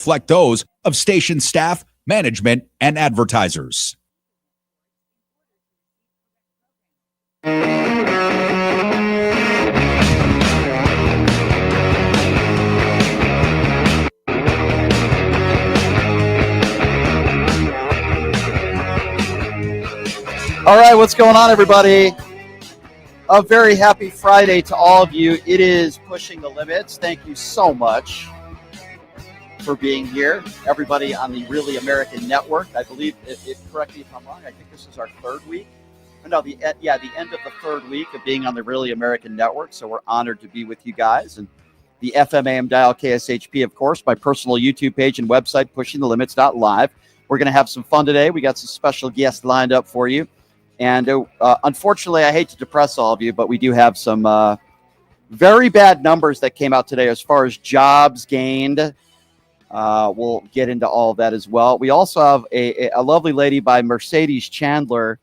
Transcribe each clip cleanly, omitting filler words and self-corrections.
reflect those of station staff, management, and advertisers. All right, what's going on, everybody? A very happy Friday to all of you. It is Pushing the Limits. Thank you so much for being here. Everybody on the Really American Network. I believe, correct me if I'm wrong, I think this is our third week. No, the end of the third week of being on the Really American Network. So we're honored to be with you guys. And the FM AM dial KSHP, of course, my personal YouTube page and website, pushingthelimits.live. We're going to have some fun today. We got some special guests lined up for you. And unfortunately, I hate to depress all of you, but we do have some very bad numbers that came out today as far as jobs gained. We'll get into all of that as well. We also have a lovely lady by Mercedes Chandler,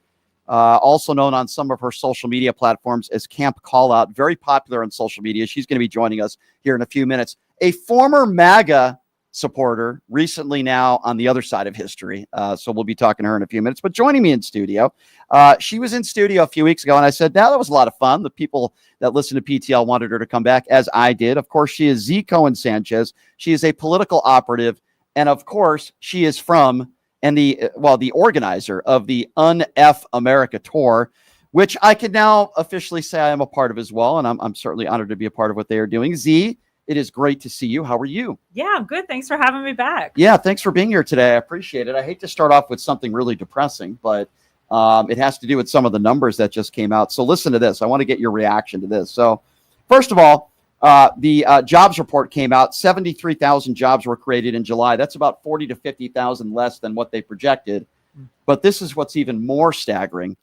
also known on some of her social media platforms as Camp Callout, very popular on social media. She's going to be joining us here in a few minutes. A former MAGA supporter, recently now on the other side of history. So we'll be talking to her in a few minutes. But joining me in studio, she was in studio a few weeks ago, and I said, now that was a lot of fun. The people that listen to PTL wanted her to come back, as I did. Of course, she is Z. Cohen Sanchez. She is a political operative, and of course, she is from the organizer of the Un-F America tour, which I can now officially say I am a part of as well, and I'm certainly honored to be a part of what they are doing. Z, it is great to see you. How are you? Yeah, I'm good. Thanks for having me back. Yeah, thanks for being here today. I appreciate it. I hate to start off with something really depressing, but it has to do with some of the numbers that just came out. So listen to this. I want to get your reaction to this. So first of all, the jobs report came out. 73,000 jobs were created in July. That's about 40 to 50,000 less than what they projected. But this is what's even more staggering.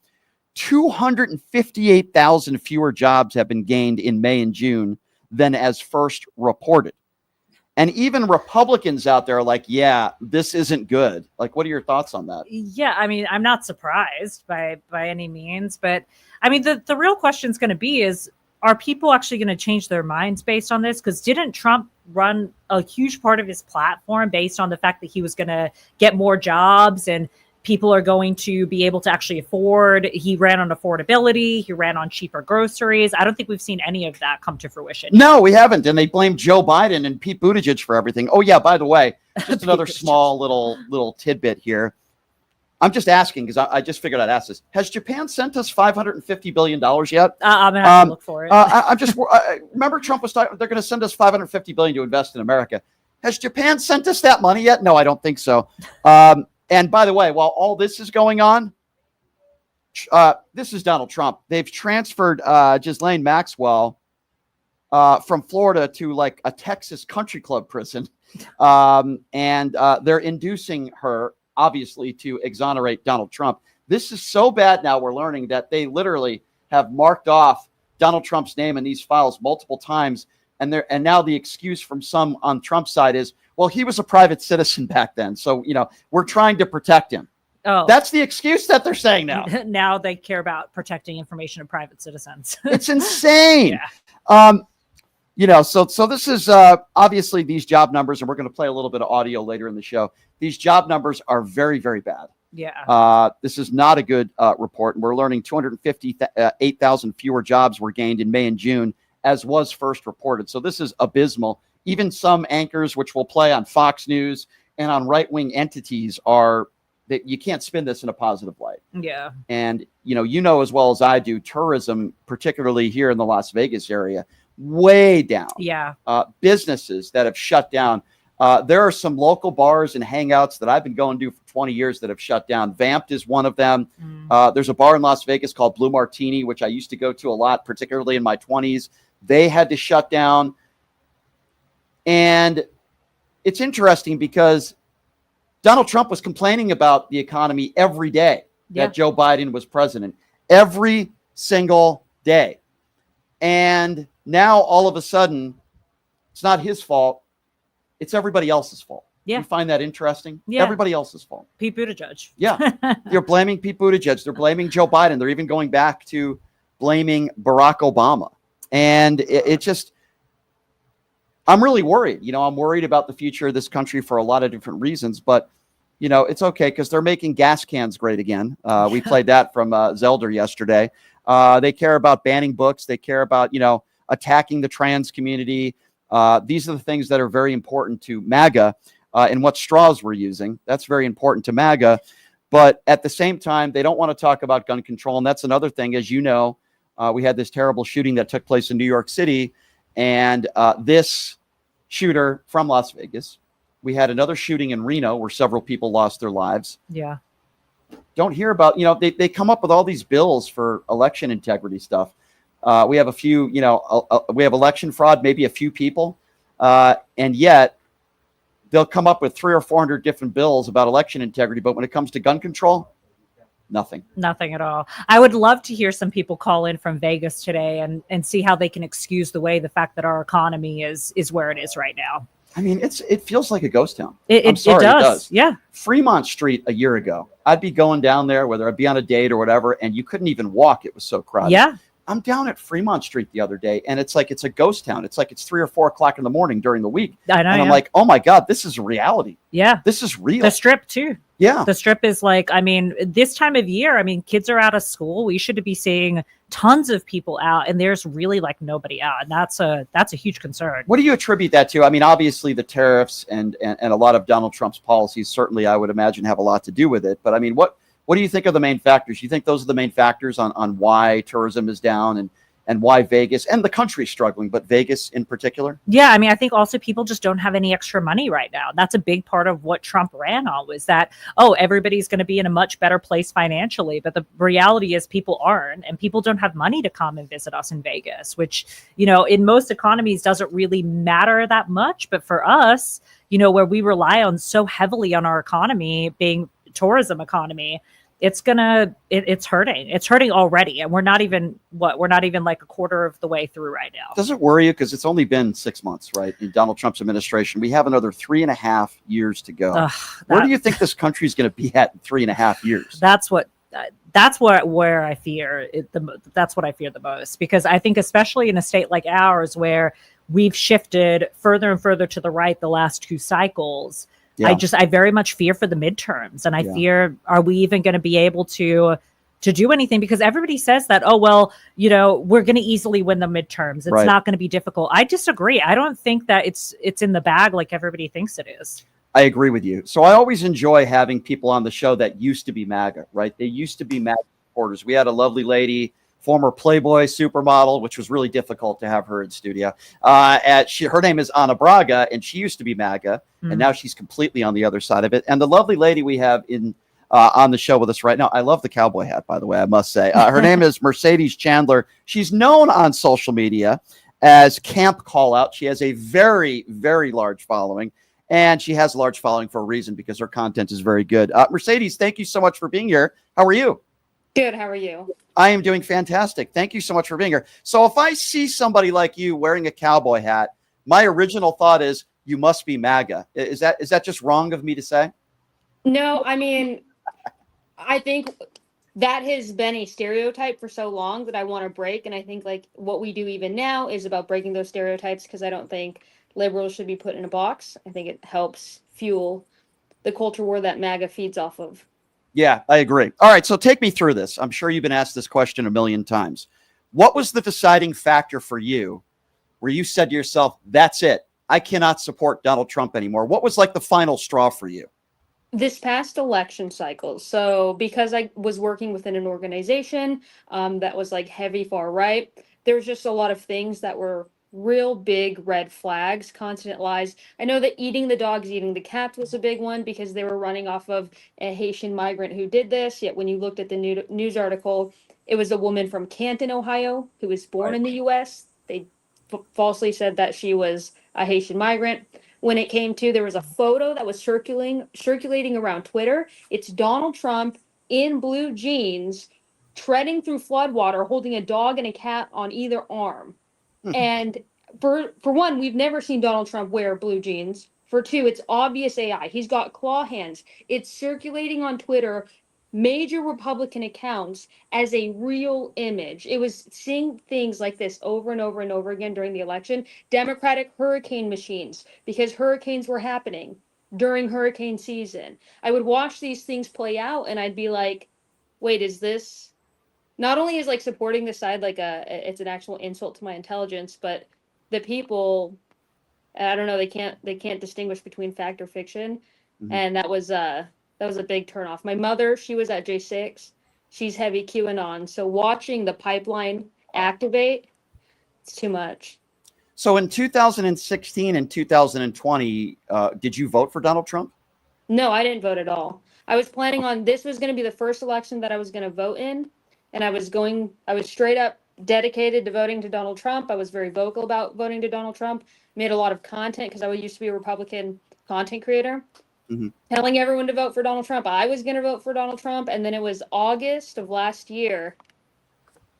258,000 fewer jobs have been gained in May and June than as first reported. And even Republicans out there are like, yeah, this isn't good. Like, what are your thoughts on that? Yeah, I mean, I'm not surprised by any means, but I mean, the real question is going to be is, are people actually going to change their minds based on this? Because didn't Trump run a huge part of his platform based on the fact that he was going to get more jobs and people are going to be able to actually afford? He ran on affordability. He ran on cheaper groceries. I don't think we've seen any of that come to fruition. No, we haven't. And they blame Joe Biden and Pete Buttigieg for everything. Oh, yeah, by the way, just another small little tidbit here. I'm just asking because I just figured I'd ask this. Has Japan sent us $550 billion yet? I'm going to have to look for it. Remember Trump was talking, they're going to send us $550 billion to invest in America. Has Japan sent us that money yet? No, I don't think so. And by the way, while all this is going on, this is Donald Trump. They've transferred Ghislaine Maxwell from Florida to like a Texas country club prison. And they're inducing her, obviously, to exonerate Donald Trump. This is so bad now, we're learning that they literally have marked off Donald Trump's name in these files multiple times. And now the excuse from some on Trump's side is, well, he was a private citizen back then. So, we're trying to protect him. Oh, that's the excuse that they're saying now. Now they care about protecting information of private citizens. It's insane. Yeah. So this is obviously these job numbers, and we're going to play a little bit of audio later in the show. These job numbers are very, very bad. Yeah. This is not a good report. And we're learning 258,000 fewer jobs were gained in May and June, as was first reported. So this is abysmal. Even some anchors, which will play on Fox News and on right-wing entities, are that you can't spin this in a positive light. Yeah. And, as well as I do, tourism, particularly here in the Las Vegas area, way down. Yeah. Businesses that have shut down. There are some local bars and hangouts that I've been going to for 20 years that have shut down. Vamped is one of them. There's a bar in Las Vegas called Blue Martini, which I used to go to a lot, particularly in my 20s. They had to shut down. And it's interesting because Donald Trump was complaining about the economy every day that Joe Biden was president, every single day. And now all of a sudden, it's not his fault. It's everybody else's fault. Yeah. You find that interesting? Yeah. Everybody else's fault. Pete Buttigieg. Yeah. They're blaming Pete Buttigieg. They're blaming Joe Biden. They're even going back to blaming Barack Obama. And it just, I'm really worried. I'm worried about the future of this country for a lot of different reasons, but it's okay because they're making gas cans great again. We played that from Zelda yesterday. They care about banning books. They care about, attacking the trans community. These are the things that are very important to MAGA and what straws we're using. That's very important to MAGA. But at the same time, they don't want to talk about gun control. And that's another thing. As you know, we had this terrible shooting that took place in New York City. And this shooter from Las Vegas, we had another shooting in Reno where several people lost their lives. Yeah. Don't hear about, they come up with all these bills for election integrity stuff. We have a few, we have election fraud, maybe a few people. And yet they'll come up with 300 or 400 different bills about election integrity. But when it comes to gun control, nothing at all. I would love to hear some people call in from Vegas today and see how they can excuse the fact that our economy is where it is right now. I mean, it feels like a ghost town. I'm sorry, it does. Yeah. Fremont Street a year ago, I'd be going down there, whether I'd be on a date or whatever, and you couldn't even walk. It was so crowded. Yeah. I'm down at Fremont Street the other day, and it's like it's a ghost town. It's like it's 3 or 4 o'clock in the morning during the week. I know, and I'm like, oh my God, this is reality. Yeah. This is real. The Strip too. Yeah. The Strip is like, this time of year, kids are out of school. We should be seeing tons of people out, and there's really like nobody out. And that's a huge concern. What do you attribute that to? Obviously the tariffs and a lot of Donald Trump's policies, certainly I would imagine have a lot to do with it. But what do you think are the main factors? You think those are the main factors on why tourism is down and why Vegas and the country is struggling, but Vegas in particular? Yeah, I think also people just don't have any extra money right now. That's a big part of what Trump ran on, was that, everybody's going to be in a much better place financially. But the reality is people aren't, and people don't have money to come and visit us in Vegas, which, in most economies doesn't really matter that much. But for us, where we rely on so heavily on our economy being tourism economy, it's hurting. It's hurting already. And we're not even like a quarter of the way through right now. Does it worry you? Because it's only been 6 months, right? In Donald Trump's administration, we have another 3.5 years to go. Where do you think this country is going to be at in 3.5 years? That's what I fear. That's what I fear the most, because I think especially in a state like ours where we've shifted further and further to the right the last 2 cycles. Yeah. I very much fear for the midterms, and I fear, are we even going to be able to do anything? Because everybody says that, we're going to easily win the midterms. It's not going to be difficult. I disagree. I don't think that it's in the bag like everybody thinks it is. I agree with you. So I always enjoy having people on the show that used to be MAGA, right? They used to be MAGA supporters. We had a lovely lady, former Playboy supermodel, which was really difficult to have her in studio. Her name is Ana Braga, and she used to be MAGA, and now she's completely on the other side of it. And the lovely lady we have on the show with us right now, I love the cowboy hat, by the way, I must say. Her name is Mercedes Chandler. She's known on social media as Camp Callout. She has a very, very large following, and she has a large following for a reason, because her content is very good. Mercedes, thank you so much for being here. How are you? Good. How are you? I am doing fantastic. Thank you so much for being here. So if I see somebody like you wearing a cowboy hat, my original thought is you must be MAGA. Is that just wrong of me to say? No, I think that has been a stereotype for so long that I want to break. And I think like what we do even now is about breaking those stereotypes, because I don't think liberals should be put in a box. I think it helps fuel the culture war that MAGA feeds off of. Yeah, I agree. All right, so take me through this. I'm sure you've been asked this question a million times. What was the deciding factor for you where you said to yourself, that's it, I cannot support Donald Trump anymore? What was like the final straw for you? This past election cycle. So because I was working within an organization that was like heavy far right, there was just a lot of things that were real big red flags, constant lies. I know that eating the dogs, eating the cats was a big one, because they were running off of a Haitian migrant who did this. Yet when you looked at the news article, it was a woman from Canton, Ohio, who was born in the U.S. They falsely said that she was a Haitian migrant. When it came to, there was a photo that was circulating around Twitter. It's Donald Trump in blue jeans, treading through floodwater, holding a dog and a cat on either arm. And for one, we've never seen Donald Trump wear blue jeans. For two, it's obvious AI. He's got claw hands. It's circulating on Twitter major Republican accounts as a real image. It was seeing things like this over and over and over again during the election. Democratic hurricane machines, because hurricanes were happening during hurricane season. I would watch these things play out and I'd be like, wait, is this not only is like supporting the side like it's an actual insult to my intelligence, but the people, I don't know, they can't distinguish between fact or fiction. Mhm. And that was a big turnoff. My mother, she was at J6. She's heavy QAnon. So watching the pipeline activate, it's too much. So in 2016 and 2020, did you vote for Donald Trump? No, I didn't vote at all. I was planning on this was going to be the first election that I was going to vote in, and I was straight up dedicated to voting to Donald Trump. I was very vocal about voting to Donald Trump. Made a lot of content because I used to be a Republican content creator, telling everyone to vote for Donald Trump. I was going to vote for Donald Trump, and then it was August of last year,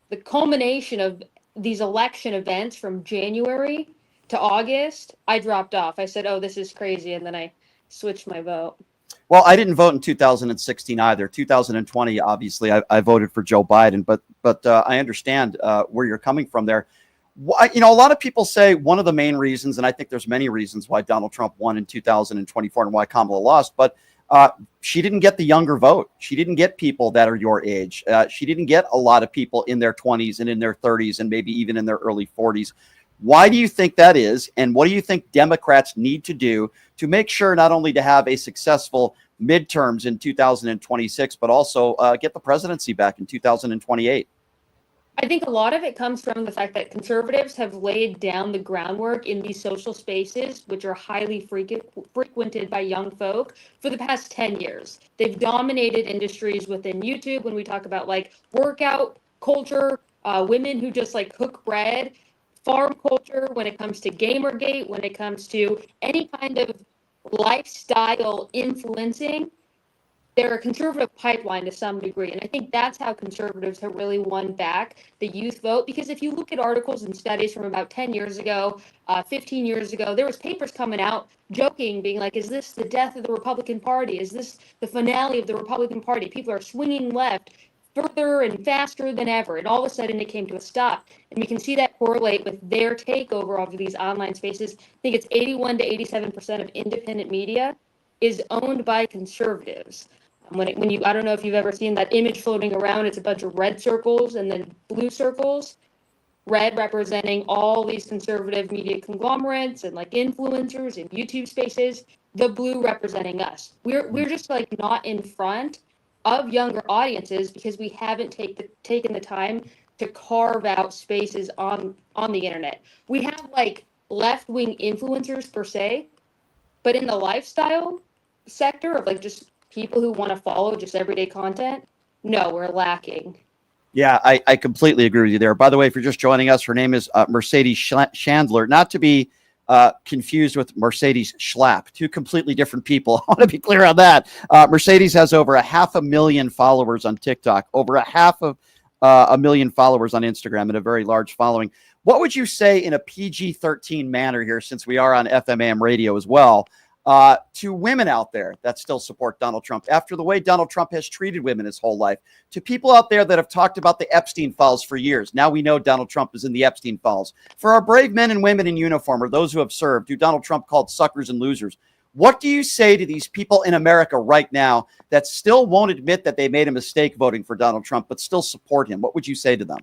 the culmination of these election events from January to August. I dropped off. I said, "Oh, this is crazy," and then I switched my vote. Well, I didn't vote in 2016 either. 2020, obviously, I voted for Joe Biden, but I understand where you're coming from there. A lot of people say one of the main reasons, and I think there's many reasons why Donald Trump won in 2024 and why Kamala lost, but she didn't get the younger vote. She didn't get people that are your age. She didn't get a lot of people in their 20s and in their 30s and maybe even in their early 40s. Why do you think that is? And what do you think Democrats need to do to make sure not only to have a successful midterms in 2026, but also get the presidency back in 2028? I think a lot of it comes from the fact that conservatives have laid down the groundwork in these social spaces, which are highly frequented by young folk, for the past 10 years. They've dominated industries within YouTube when we talk about like workout culture, women who just like cook bread, farm culture, when it comes to Gamergate, when it comes to any kind of lifestyle influencing. They're a conservative pipeline to some degree. And I think that's how conservatives have really won back the youth vote. Because if you look at articles and studies from about 10 years ago, 15 years ago, there was papers coming out joking, being like, is this the death of the Republican Party? Is this the finale of the Republican Party? People are swinging left further and faster than ever. And all of a sudden it came to a stop. And you can see that correlate with their takeover of these online spaces. I think it's 81 to 87% of independent media is owned by conservatives. I don't know if you've ever seen that image floating around. It's a bunch of red circles and then blue circles. Red representing all these conservative media conglomerates and like influencers and YouTube spaces. The blue representing us. We're just like not in front of younger audiences because we haven't taken the time to carve out spaces on the internet. We have like left-wing influencers per se, but in the lifestyle sector of like just people who want to follow just everyday content, no, we're lacking. Yeah, I completely agree with you there. By the way, if you're just joining us, her name is Mercedes Chandler, not to be confused with Mercedes Schlapp, two completely different people. I want to be clear on that. Mercedes has over 500,000 followers on TikTok, over 500,000 followers on Instagram, and a very large following. What would you say in a PG-13 manner here, since we are on FMAM radio as well, to women out there that still support Donald Trump after the way Donald Trump has treated women his whole life, to people out there that have talked about the Epstein files for years? Now we know Donald Trump is in the Epstein files. For our brave men and women in uniform, or those who have served, who Donald Trump called suckers and losers, what do you say to these people in America right now that still won't admit that they made a mistake voting for Donald Trump, but still support him? What would you say to them?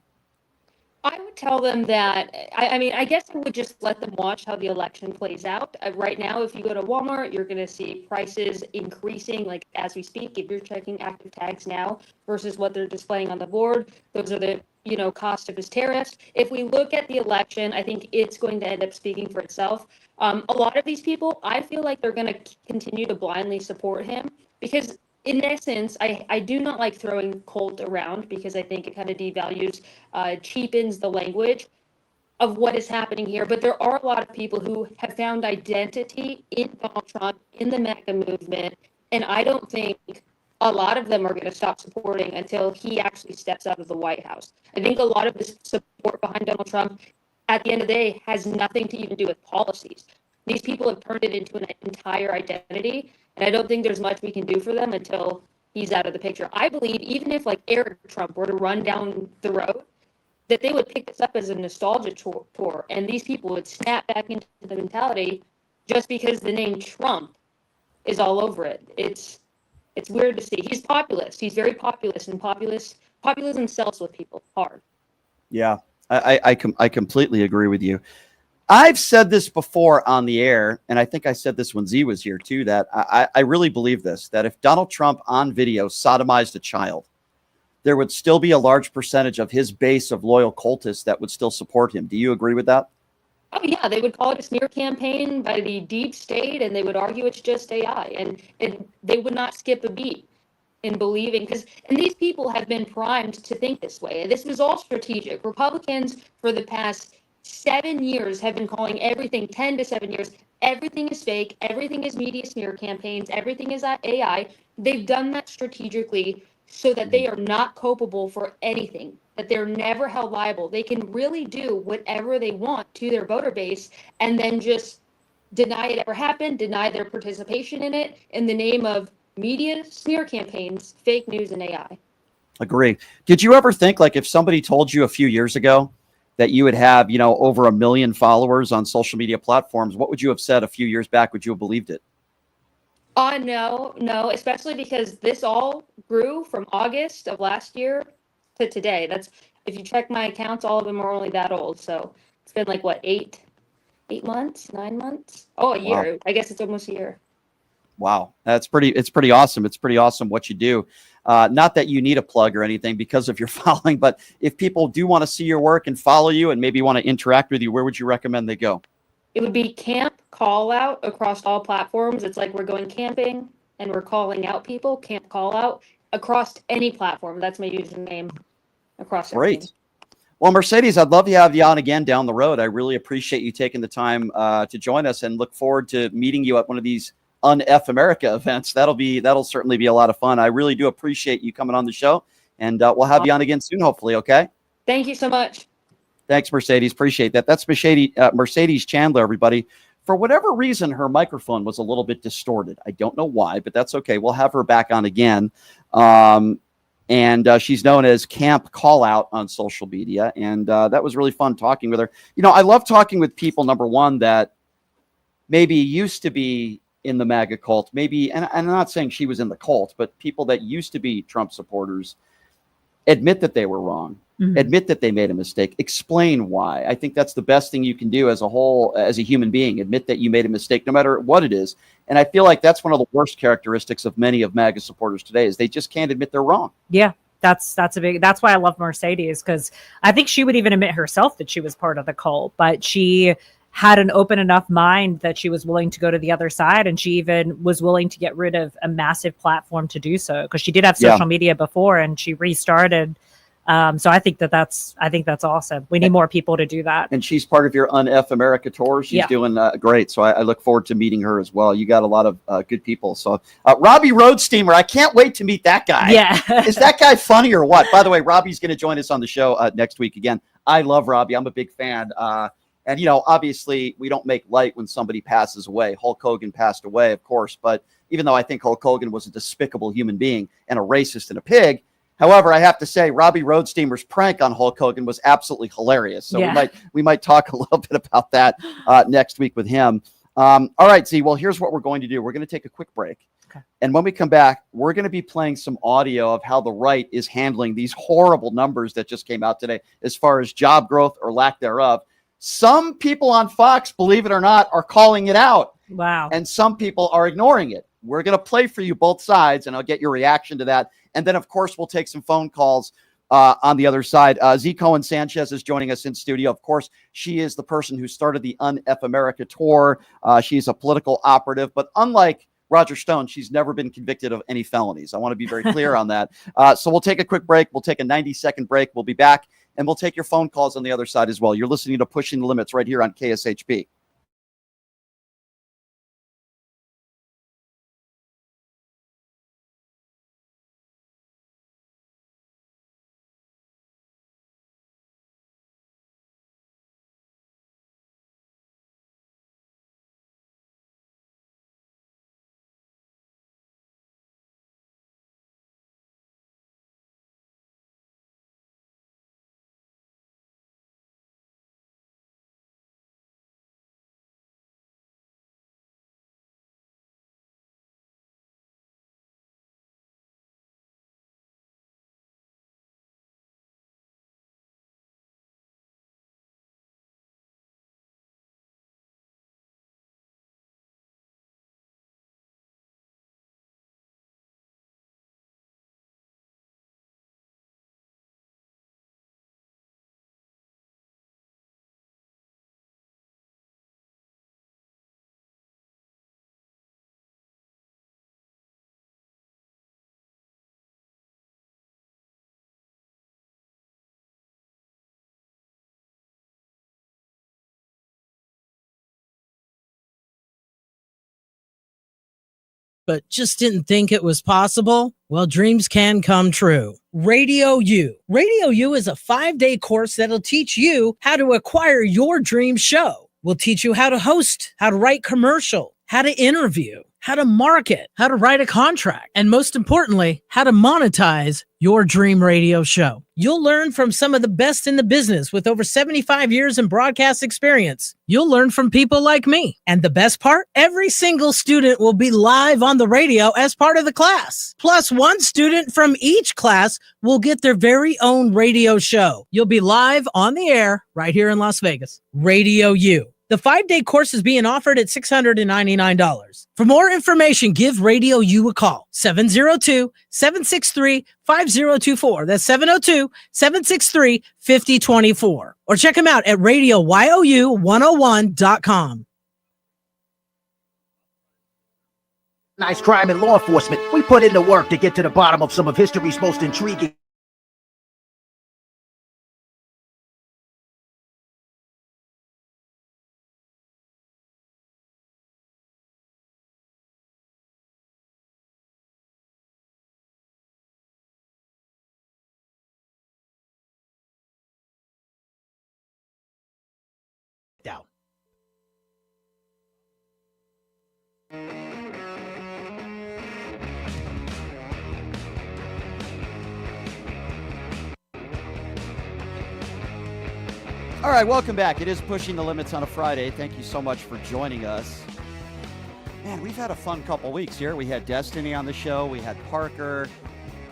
I would tell them that, I guess I would just let them watch how the election plays out. Right now, if you go to Walmart, you're going to see prices increasing, like as we speak. If you're checking active tags now versus what they're displaying on the board, those are the cost of his tariffs. If we look at the election, I think it's going to end up speaking for itself. A lot of these people, I feel like they're going to continue to blindly support him because in essence, I do not like throwing cult around because I think it kind of devalues, cheapens the language of what is happening here. But there are a lot of people who have found identity in Donald Trump, in the MAGA movement, and I don't think a lot of them are going to stop supporting until he actually steps out of the White House. I think a lot of this support behind Donald Trump, at the end of the day, has nothing to even do with policies. These people have turned it into an entire identity. And I don't think there's much we can do for them until he's out of the picture. I believe even if like Eric Trump were to run down the road, that they would pick this up as a nostalgia tour, and these people would snap back into the mentality just because the name Trump is all over it. It's weird to see. He's populist. He's very populist, and populism sells with people hard. Yeah, I completely agree with you. I've said this before on the air, and I think I said this when Z was here too, that I really believe this, that if Donald Trump on video sodomized a child, there would still be a large percentage of his base of loyal cultists that would still support him. Do you agree with that? Oh yeah, they would call it a smear campaign by the deep state, and they would argue it's just AI, and they would not skip a beat in believing, and these people have been primed to think this way. This was all strategic. Republicans for the past 7 years have been calling everything, 10 to 7 years, everything is fake, everything is media smear campaigns, everything is AI. They've done that strategically so that they are not culpable for anything, that they're never held liable. They can really do whatever they want to their voter base and then just deny it ever happened, deny their participation in it in the name of media smear campaigns, fake news, and AI. Agree. Did you ever think, like, if somebody told you a few years ago that you would have, over 1 million followers on social media platforms, what would you have said a few years back? Would you have believed it? No, especially because this all grew from August of last year to today. That's, if you check my accounts, all of them are only that old. So it's been like what, 8 months, 9 months? Oh, a Wow. year. I guess it's almost a year. Wow. It's pretty awesome. It's pretty awesome what you do. Not that you need a plug or anything because of your following, but if people do want to see your work and follow you and maybe want to interact with you, where would you recommend they go? It would be Camp Call Out across all platforms. It's like we're going camping and we're calling out people. Camp Call Out across any platform. That's my username across everything. Great. Well, Mercedes, I'd love to have you on again down the road. I really appreciate you taking the time to join us and look forward to meeting you at one of these Un-F America events. That'll certainly be a lot of fun. I really do appreciate you coming on the show, and we'll have you on again soon, hopefully. Okay. Thank you so much. Thanks, Mercedes. Appreciate that. That's Mercedes Chandler, everybody. For whatever reason, her microphone was a little bit distorted. I don't know why, but that's okay. We'll have her back on again. And she's known as Camp Call Out on social media. And that was really fun talking with her. I love talking with people, number one, that maybe used to be in the MAGA cult, maybe, and I'm not saying she was in the cult, but people that used to be Trump supporters admit that they were wrong, admit that they made a mistake, explain why. I think that's the best thing you can do as a whole, as a human being, admit that you made a mistake, no matter what it is. And I feel like that's one of the worst characteristics of many of MAGA supporters today is they just can't admit they're wrong. Yeah. That's why I love Mercedes, because I think she would even admit herself that she was part of the cult, but she had an open enough mind that she was willing to go to the other side. And she even was willing to get rid of a massive platform to do so, because she did have social media before and she restarted. So I think that's awesome. We need more people to do that. And she's part of your Un-F America tour. She's doing great. So I look forward to meeting her as well. You got a lot of good people. So Robbie Roadsteamer, I can't wait to meet that guy. Yeah. Is that guy funny or what? By the way, Robbie's going to join us on the show next week again. I love Robbie. I'm a big fan. And, obviously we don't make light when somebody passes away. Hulk Hogan passed away, of course. But even though I think Hulk Hogan was a despicable human being and a racist and a pig, however, I have to say Robbie Roadsteamer's prank on Hulk Hogan was absolutely hilarious. So we might talk a little bit about that next week with him. All right, Z. Well, here's what we're going to do. We're going to take a quick break. Okay. And when we come back, we're going to be playing some audio of how the right is handling these horrible numbers that just came out today as far as job growth or lack thereof. Some people on Fox, believe it or not, are calling it out. Wow. And some people are ignoring it. We're going to play for you both sides, and I'll get your reaction to that. And then, of course, we'll take some phone calls on the other side. Z. Cohen Sanchez is joining us in studio. Of course, she is the person who started the Un-F America tour. She's a political operative, but unlike Roger Stone, she's never been convicted of any felonies. I want to be very clear on that. So we'll take a quick break. We'll take a 90-second break. We'll be back, and we'll take your phone calls on the other side as well. You're listening to Pushing the Limits right here on KSHP. but just didn't think it was possible? Well, dreams can come true. Radio U. Radio U is a 5-day course that'll teach you how to acquire your dream show. We'll teach you how to host, how to write commercial, how to interview, how to market, how to write a contract, and most importantly, how to monetize your dream radio show. You'll learn from some of the best in the business with over 75 years in broadcast experience. You'll learn from people like me. And the best part, every single student will be live on the radio as part of the class. Plus, one student from each class will get their very own radio show. You'll be live on the air right here in Las Vegas. Radio U. The 5-day course is being offered at $699. For more information, give Radio U a call. 702-763-5024. That's 702-763-5024. Or check them out at radioyou101.com. Nice crime and law enforcement. We put in the work to get to the bottom of some of history's most intriguing. Down. All right, welcome back. It is Pushing the Limits on a Friday. Thank you so much for joining us. Man, we've had a fun couple weeks here. We had Destiny on the show. We had Parker.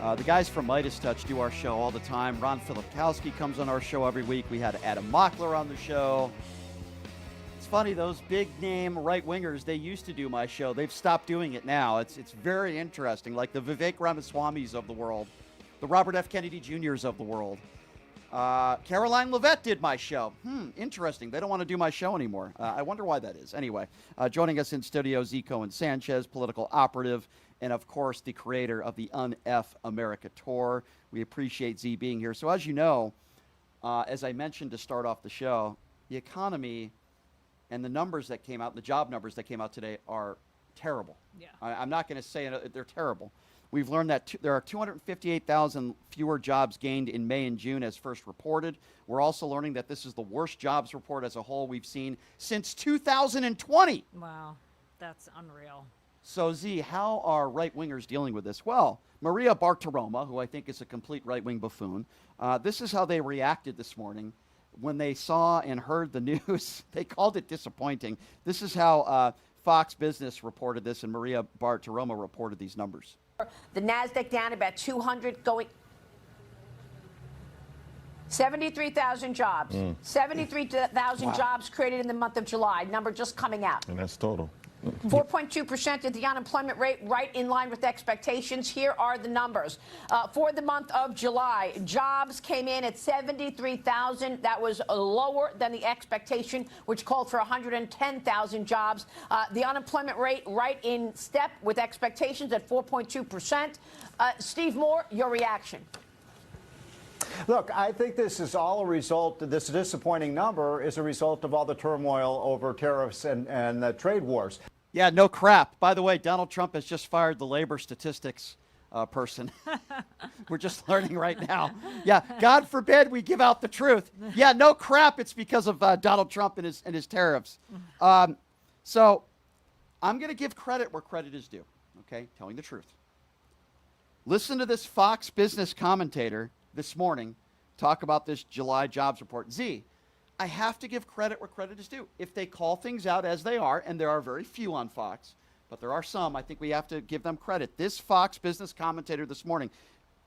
The guys from Midas Touch do our show all the time. Ron Filipkowski comes on our show every week. We had Adam Mockler on the show. It's funny, those big-name right-wingers, they used to do my show. They've stopped doing it now. It's very interesting, like the Vivek Ramaswamis of the world, the Robert F. Kennedy Jr.'s of the world. Caroline Levitt did my show. Interesting. They don't want to do my show anymore. I wonder why that is. Anyway, joining us in studio, Zico and Sanchez, political operative, and, of course, the creator of the Un-F America Tour. We appreciate Z being here. So, as you know, as I mentioned to start off the show, the economy and the numbers that came out, the job numbers that came out today are terrible. Yeah. I'm not going to say it, they're terrible. We've learned that there are 258,000 fewer jobs gained in May and June as first reported. We're also learning that this is the worst jobs report as a whole we've seen since 2020. Wow, that's unreal. So, Z, how are right-wingers dealing with this? Well, Maria Bartiromo, who I think is a complete right-wing buffoon, this is how they reacted this morning when they saw and heard the news. They called it disappointing. This is how Fox Business reported this, and Maria Bartiromo reported these numbers. The NASDAQ down about 200, going 73,000 jobs. 73,000 jobs created in the month of July. Number just coming out. And that's total. 4.2% is the unemployment rate, right in line with expectations. Here are the numbers. For the month of July, jobs came in at 73,000. That was lower than the expectation, which called for 110,000 jobs. The unemployment rate right in step with expectations at 4.2%. Steve Moore, your reaction. Look, I think this is all a result, this disappointing number is a result of all the turmoil over tariffs and the trade wars. Yeah, no crap. By the way, Donald Trump has just fired the labor statistics person. We're just learning right now. Yeah, God forbid we give out the truth. Yeah, no crap. It's because of Donald Trump and his tariffs. So I'm going to give credit where credit is due, okay? Telling the truth. Listen to this Fox Business commentator this morning talk about this July jobs report. Z, I have to give credit where credit is due. If they call things out as they are, and there are very few on Fox, but there are some, I think we have to give them credit. This Fox Business commentator this morning,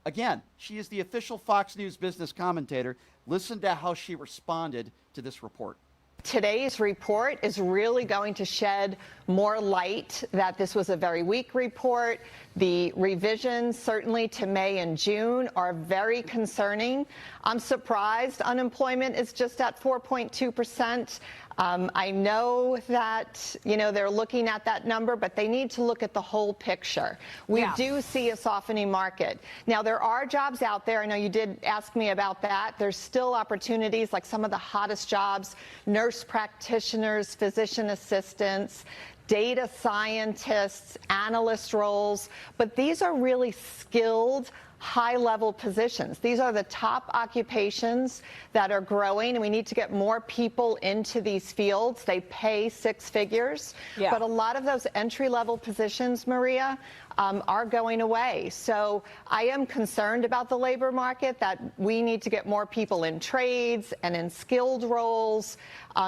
again, she is the official Fox News business commentator. Listen to how she responded to this report. Today's report is really going to shed more light that this was a very weak report. The revisions, certainly to May and June, are very concerning. I'm surprised unemployment is just at 4.2%. I know that, they're looking at that number, but they need to look at the whole picture. We do see a softening market. Now, there are jobs out there. I know you did ask me about that. There's still opportunities, like some of the hottest jobs, nurse practitioners, physician assistants, data scientists, analyst roles, but these are really skilled, high-level positions. These are the top occupations that are growing, and we need to get more people into these fields. They pay six figures, but a lot of those entry-level positions, Maria, are going away. So I am concerned about the labor market, that we need to get more people in trades and in skilled roles,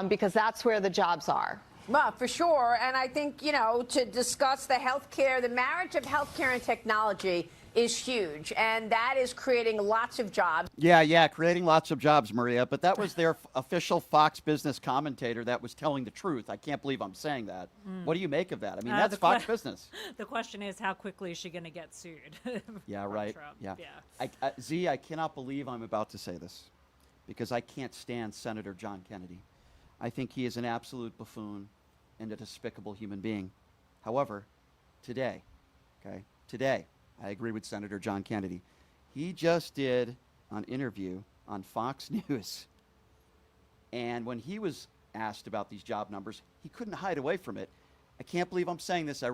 because that's where the jobs are. Well, for sure. And I think, you know, to discuss the healthcare, the marriage of healthcare and technology is huge, and that is creating lots of jobs. Yeah, creating lots of jobs, Maria. But that was their official Fox Business commentator that was telling the truth. I can't believe I'm saying that. What do you make of that? I mean, that's Fox Business. The question is, how quickly is she going to get sued? Yeah, right. Trump. Yeah. I cannot believe I'm about to say this, because I can't stand Senator John Kennedy. I think he is an absolute buffoon and a despicable human being. However, today, I agree with Senator John Kennedy. He just did an interview on Fox News, and when he was asked about these job numbers, he couldn't hide away from it. I can't believe I'm saying this. I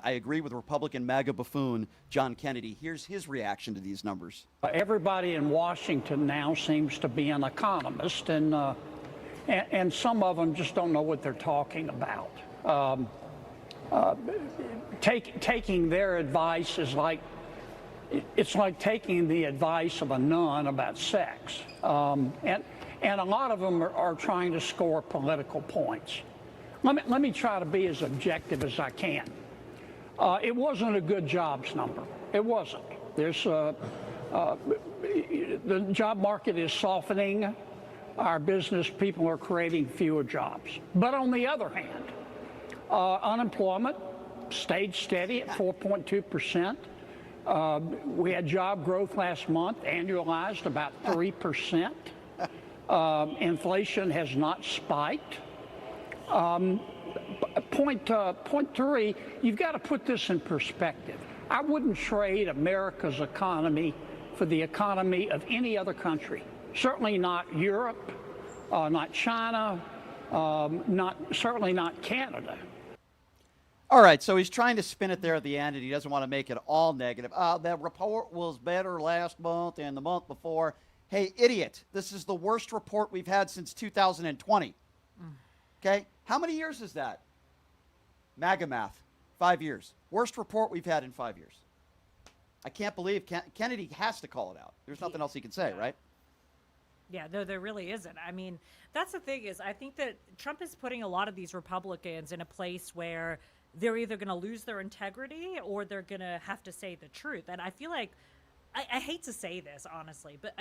agree with Republican MAGA buffoon John Kennedy. Here's his reaction to these numbers. Everybody in Washington now seems to be an economist, and some of them just don't know what they're talking about. Taking their advice is like, it's like taking the advice of a nun about sex. And a lot of them are trying to score political points. Let me try to be as objective as I can. It wasn't a good jobs number. It wasn't. The job market is softening. Our business people are creating fewer jobs. But on the other hand, unemployment stayed steady at 4.2%. We had job growth last month, annualized about 3%. Inflation has not spiked. Point three, you've got to put this in perspective. I wouldn't trade America's economy for the economy of any other country. Certainly not Europe, not China, certainly not Canada. All right, so he's trying to spin it there at the end, and he doesn't want to make it all negative. That report was better last month and the month before. Hey, idiot, this is the worst report we've had since 2020. Okay? How many years is that? MAGA math, 5 years. Worst report we've had in 5 years. I can't believe Kennedy has to call it out. There's nothing else he can say, right? Yeah, no, there really isn't. I mean, that's the thing is I think that Trump is putting a lot of these Republicans in a place where they're either going to lose their integrity or they're going to have to say the truth. And I feel like, I hate to say this, honestly, but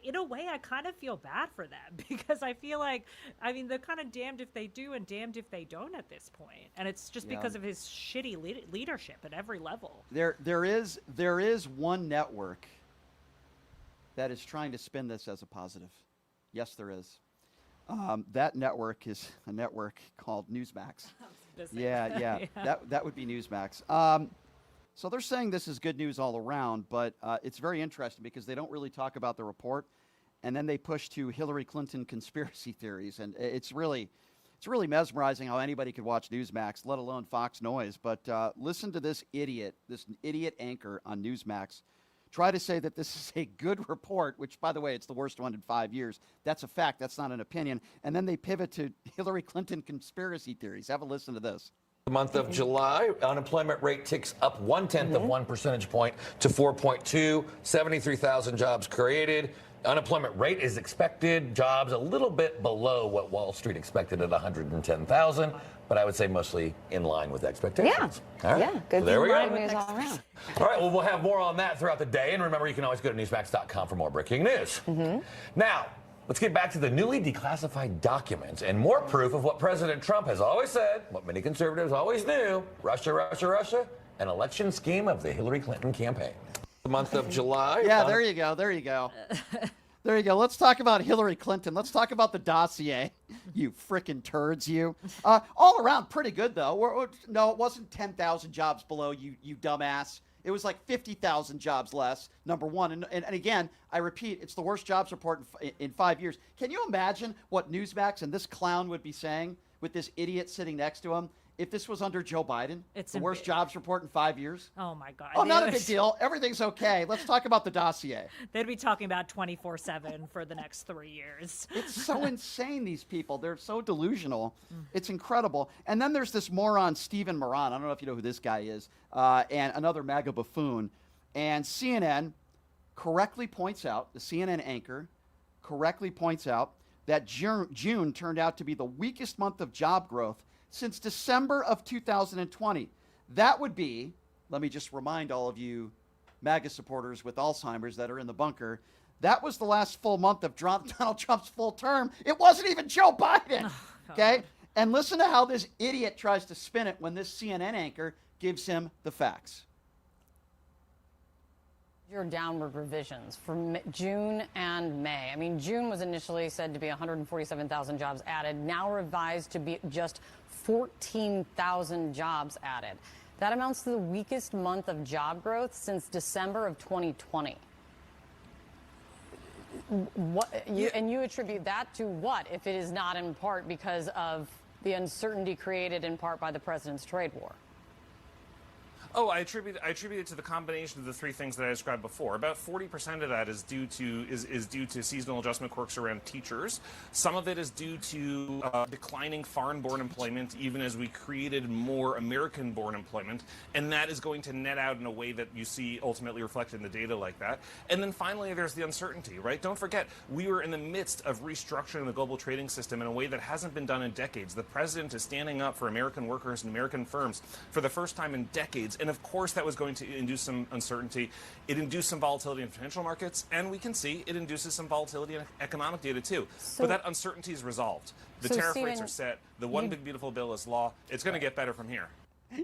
in a way, I kind of feel bad for them because I feel like, I mean, they're kind of damned if they do and damned if they don't at this point. And it's just because of his shitty leadership at every level. There is one network that is trying to spin this as a positive. Yes, there is. That network is a network called Newsmax. Yeah. That would be Newsmax. So they're saying this is good news all around, but it's very interesting because they don't really talk about the report, and then they push to Hillary Clinton conspiracy theories, and it's really mesmerizing how anybody could watch Newsmax, let alone Fox Noise. But listen to this idiot anchor on Newsmax try to say that this is a good report, which, by the way, it's the worst one in 5 years. That's a fact. That's not an opinion. And then they pivot to Hillary Clinton conspiracy theories. Have a listen to this. The month of July, unemployment rate ticks up 0.1 of 1 percentage point to 4.2, 73,000 jobs created. Unemployment rate is expected, jobs a little bit below what Wall Street expected at 110,000, but I would say mostly in line with expectations. Yeah, all right. Good so there we go. news all around. All right, well, we'll have more on that throughout the day, and remember, you can always go to newsmax.com for more breaking news. Now, let's get back to the newly declassified documents and more proof of what President Trump has always said, what many conservatives always knew: Russia, Russia, Russia, an election scheme of the Hillary Clinton campaign. The month of July. Yeah, there you go. There you go. There you go. Let's talk about Hillary Clinton. Let's talk about the dossier. You frickin' turds, you. All around, pretty good, though. No, it wasn't 10,000 jobs below, you dumbass. It was like 50,000 jobs less, number one. And again, I repeat, it's the worst jobs report in 5 years. Can you imagine what Newsmax and this clown would be saying with this idiot sitting next to him if this was under Joe Biden, It's the worst jobs report in 5 years. Oh my God. Oh, not a big deal. Everything's okay. Let's talk about the dossier. They'd be talking about 24/7 for the next 3 years. It's so insane, these people. They're so delusional. It's incredible. And then there's this moron, Stephen Moran. I don't know if you know who this guy is, and another MAGA buffoon. And CNN correctly points out, the CNN anchor correctly points out that June turned out to be the weakest month of job growth since December of 2020. That would be, let me just remind all of you MAGA supporters with Alzheimer's that are in the bunker, that was the last full month of Donald Trump's full term. It wasn't even Joe Biden. Okay? And listen to how this idiot tries to spin it when this CNN anchor gives him the facts. Your downward revisions for June and May. I mean, June was initially said to be 147,000 jobs added, now revised to be just 14,000 jobs added. That amounts to the weakest month of job growth since December of 2020. And you attribute that to what, if it is not in part because of the uncertainty created in part by the president's trade war? Oh, I attribute it to the combination of the three things that I described before. About 40% of that is due to seasonal adjustment quirks around teachers. Some of it is due to declining foreign-born employment, even as we created more American-born employment, and that is going to net out in a way that you see ultimately reflected in the data like that. And then finally, there's the uncertainty, right? Don't forget, we were in the midst of restructuring the global trading system in a way that hasn't been done in decades. The president is standing up for American workers and American firms for the first time in decades. And of course, that was going to induce some uncertainty. It induced some volatility in financial markets, and we can see it induces some volatility in economic data too. But that uncertainty is resolved. The tariff rates are set. The one big beautiful bill is law. It's going to get better from here.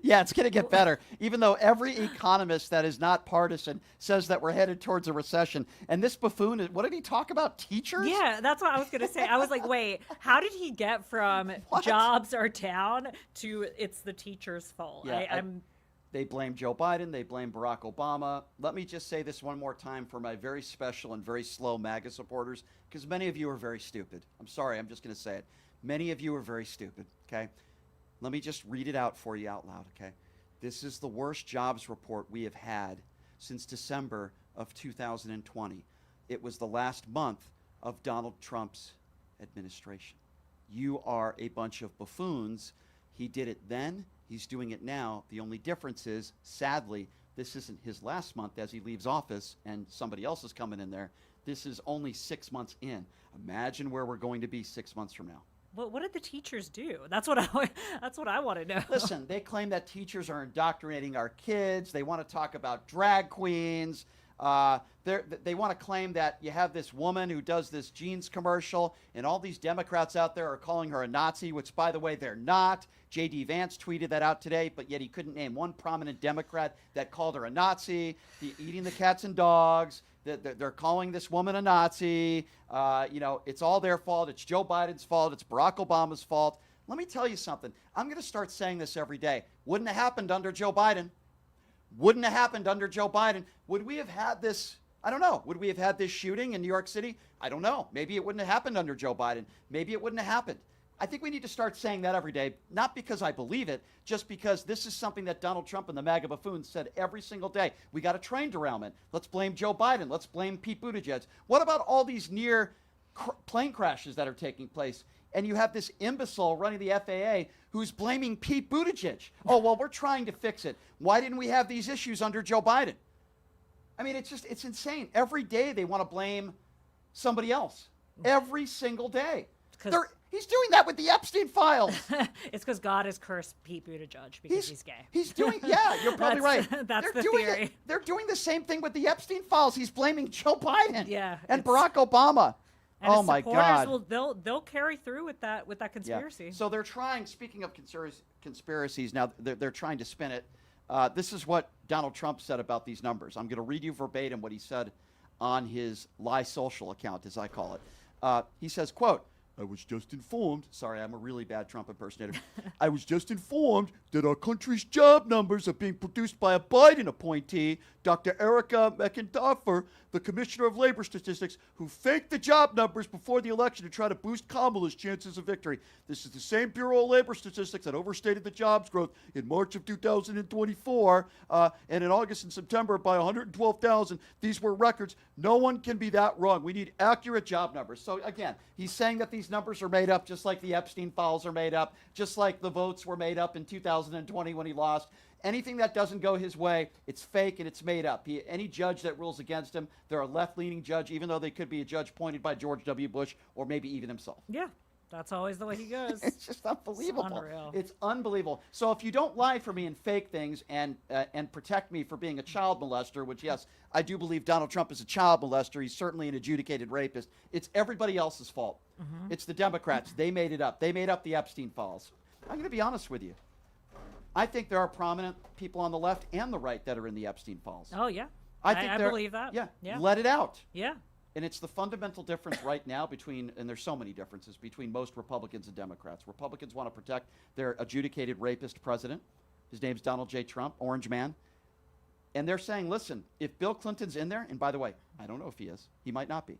Yeah, it's going to get better, even though every economist that is not partisan says that we're headed towards a recession. And this buffoon, what did he talk about, teachers? Yeah, that's what I was going to say. I was like, wait, how did he get from jobs are down to it's the teacher's fault? Yeah, they blame Joe Biden. They blame Barack Obama. Let me just say this one more time for my very special and very slow MAGA supporters, because many of you are very stupid. I'm sorry, I'm just going to say it. Many of you are very stupid, okay? Let me just read it out for you out loud, okay? This is the worst jobs report we have had since December of 2020. It was the last month of Donald Trump's administration. You are a bunch of buffoons. He did it then. He's doing it now. The only difference is, sadly, this isn't his last month as he leaves office and somebody else is coming in there. This is only 6 months in. Imagine where we're going to be 6 months from now. What did the teachers do? That's what I want to know. Listen, they claim that teachers are indoctrinating our kids. They want to talk about drag queens. They want to claim that you have this woman who does this jeans commercial, and all these Democrats out there are calling her a Nazi, which, by the way, they're not. J.D. Vance tweeted that out today, but yet he couldn't name one prominent Democrat that called her a Nazi. Eating the cats and dogs. They're calling this woman a Nazi. It's all their fault. It's Joe Biden's fault. It's Barack Obama's fault. Let me tell you something. I'm going to start saying this every day. Wouldn't have happened under Joe Biden. Wouldn't have happened under Joe Biden. Would we have had this? I don't know. Would we have had this shooting in New York City? I don't know. Maybe it wouldn't have happened under Joe Biden. Maybe it wouldn't have happened. I think we need to start saying that every day, not because I believe it, just because this is something that Donald Trump and the MAGA buffoons said every single day. We got a train derailment. Let's blame Joe Biden. Let's blame Pete Buttigieg. What about all these near plane crashes that are taking place? And you have this imbecile running the FAA who's blaming Pete Buttigieg. Oh, well, we're trying to fix it. Why didn't we have these issues under Joe Biden? I mean, it's insane. Every day they want to blame somebody else. Every single day. He's doing that with the Epstein files. It's because God has cursed Pete Buttigieg because he's gay. He's doing, yeah, you're probably right. That's the theory. They're doing the same thing with theEpstein files. He's blaming Joe Biden and Barack Obama. And oh my God! They'll carry through with that conspiracy. Yeah. So they're trying. Speaking of conspiracies, now they're trying to spin it. This is what Donald Trump said about these numbers. I'm going to read you verbatim what he said on his Lie Social account, as I call it. He says, "Quote: I was just informed. Sorry, I'm a really bad Trump impersonator. I was just informed that our country's job numbers are being produced by a Biden appointee, Dr. Erica McIntyre, the Commissioner of Labor Statistics, who faked the job numbers before the election to try to boost Kamala's chances of victory. This is the same Bureau of Labor Statistics that overstated the jobs growth in March of 2024 and in August and September by 112,000. These were records. No one can be that wrong. We need accurate job numbers. So again, he's saying that these numbers are made up just like the Epstein files are made up, just like the votes were made up in 2020 when he lost. Anything that doesn't go his way, it's fake and it's made up. Any judge that rules against him, they're a left-leaning judge, even though they could be a judge appointed by George W. Bush or maybe even himself. Yeah, that's always the way he goes. It's just unbelievable. It's unreal. It's unbelievable. So if you don't lie for me and fake things and protect me for being a child molester, which, yes, I do believe Donald Trump is a child molester. He's certainly an adjudicated rapist. It's everybody else's fault. Mm-hmm. It's the Democrats. They made it up. They made up the Epstein files. I'm going to be honest with you. I think there are prominent people on the left and the right that are in the Epstein files. Oh, yeah. I believe that. Yeah. Yeah. Let it out. Yeah. And it's the fundamental difference right now between, and there's so many differences between most Republicans and Democrats. Republicans want to protect their adjudicated rapist president. His name's Donald J. Trump, Orange Man. And they're saying, listen, if Bill Clinton's in there, and by the way, I don't know if he is. He might not be.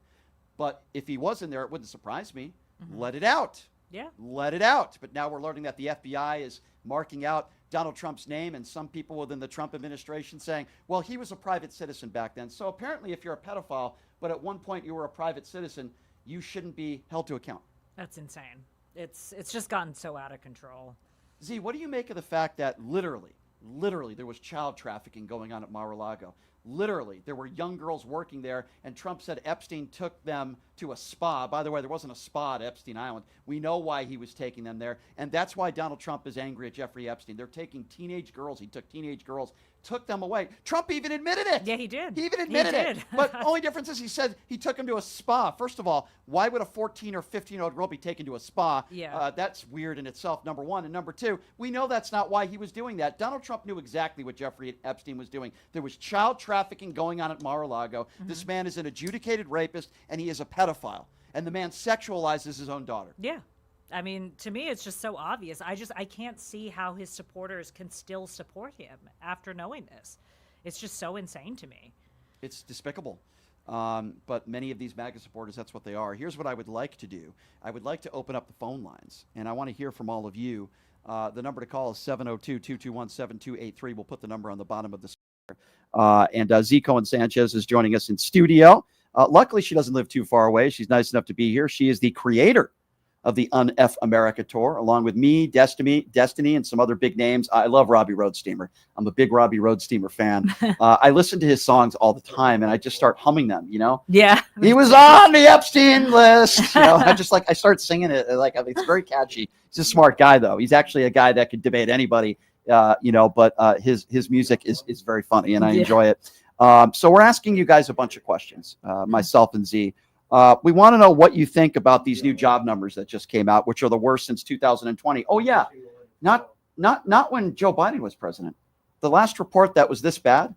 But if he was in there, it wouldn't surprise me. Mm-hmm. Let it out. Yeah. Let it out. But now we're learning that the FBI is marking out Donald Trump's name, and some people within the Trump administration saying, well, he was a private citizen back then. So apparently if you're a pedophile, but at one point you were a private citizen, you shouldn't be held to account. That's insane. It's just gotten so out of control. Z, what do you make of the fact that literally there was child trafficking going on at Mar-a-Lago? Literally, there were young girls working there, and Trump said Epstein took them to a spa. By the way, there wasn't a spa at Epstein Island. We know why he was taking them there, and that's why Donald Trump is angry at Jeffrey Epstein. They're taking teenage girls. He took teenage girls, took them away. Trump even admitted it. Yeah, he did. He even admitted it. But only difference is he said he took them to a spa. First of all, why would a 14 or 15-year-old girl be taken to a spa? Yeah. That's weird in itself, number one. And number two, we know that's not why he was doing that. Donald Trump knew exactly what Jeffrey Epstein was doing. There was child trafficking going on at Mar-a-Lago. Mm-hmm. This man is an adjudicated rapist, and he is a pedophile. And the man sexualizes his own daughter. Yeah. I mean, to me, it's just so obvious. I can't see how his supporters can still support him after knowing this. It's just so insane to me. It's despicable. But many of these MAGA supporters, that's what they are. Here's what I would like to do. I would like to open up the phone lines, and I want to hear from all of you. The number to call is 702-221-7283. We'll put the number on the bottom of the screen. And Zico and Sanchez is joining us in studio. Luckily, she doesn't live too far away. She's nice enough to be here. She is the creator of the Un-F America tour, along with me, Destiny, and some other big names. I love Robbie Roadsteamer. I'm a big Robbie Roadsteamer fan. I listen to his songs all the time, and I just start humming them, you know? Yeah. He was on the Epstein list. You know, I start singing it. It's very catchy. He's a smart guy, though. He's actually a guy that could debate anybody, but his music is very funny, and I enjoy it. So we're asking you guys a bunch of questions, myself and Z. We want to know what you think about these new job numbers that just came out, which are the worst since 2020. Oh yeah, not when Joe Biden was president. The last report that was this bad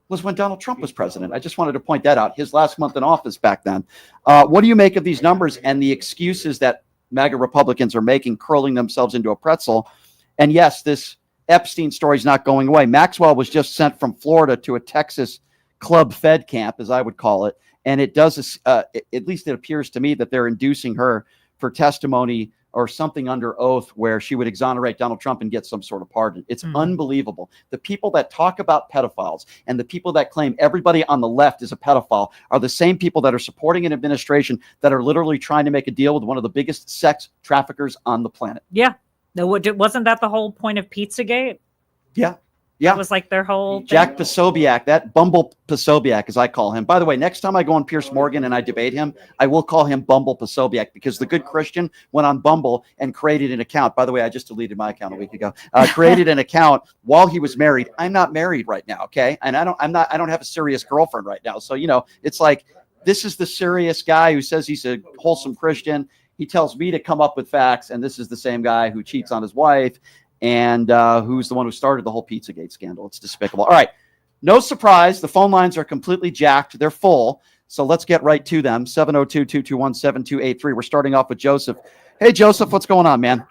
was when Donald Trump was president. I just wanted to point that out. His last month in office back then. What do you make of these numbers and the excuses that MAGA Republicans are making, curling themselves into a pretzel? And yes, this Epstein story is not going away. Maxwell was just sent from Florida to a Texas club fed camp, as I would call it. And it does, at least it appears to me, that they're inducing her for testimony or something under oath where she would exonerate Donald Trump and get some sort of pardon. It's unbelievable. The people that talk about pedophiles and the people that claim everybody on the left is a pedophile are the same people that are supporting an administration that are literally trying to make a deal with one of the biggest sex traffickers on the planet. Yeah. No, wasn't that the whole point of Pizzagate? Yeah. Yeah. That was like their whole thing. Jack Posobiec, that Bumble Posobiec, as I call him. By the way, next time I go on Piers Morgan and I debate him, I will call him Bumble Posobiec, because the good Christian went on Bumble and created an account. By the way, I just deleted my account a week ago. Created an account while he was married. I'm not married right now, okay? And I don't have a serious girlfriend right now. So, it's like, this is the serious guy who says he's a wholesome Christian. He tells me to come up with facts, and this is the same guy who cheats on his wife and who's the one who started the whole Pizzagate scandal. It's despicable. All right. No surprise. The phone lines are completely jacked. They're full. So let's get right to them. 702-221-7283. We're starting off with Joseph. Hey, Joseph, what's going on, man?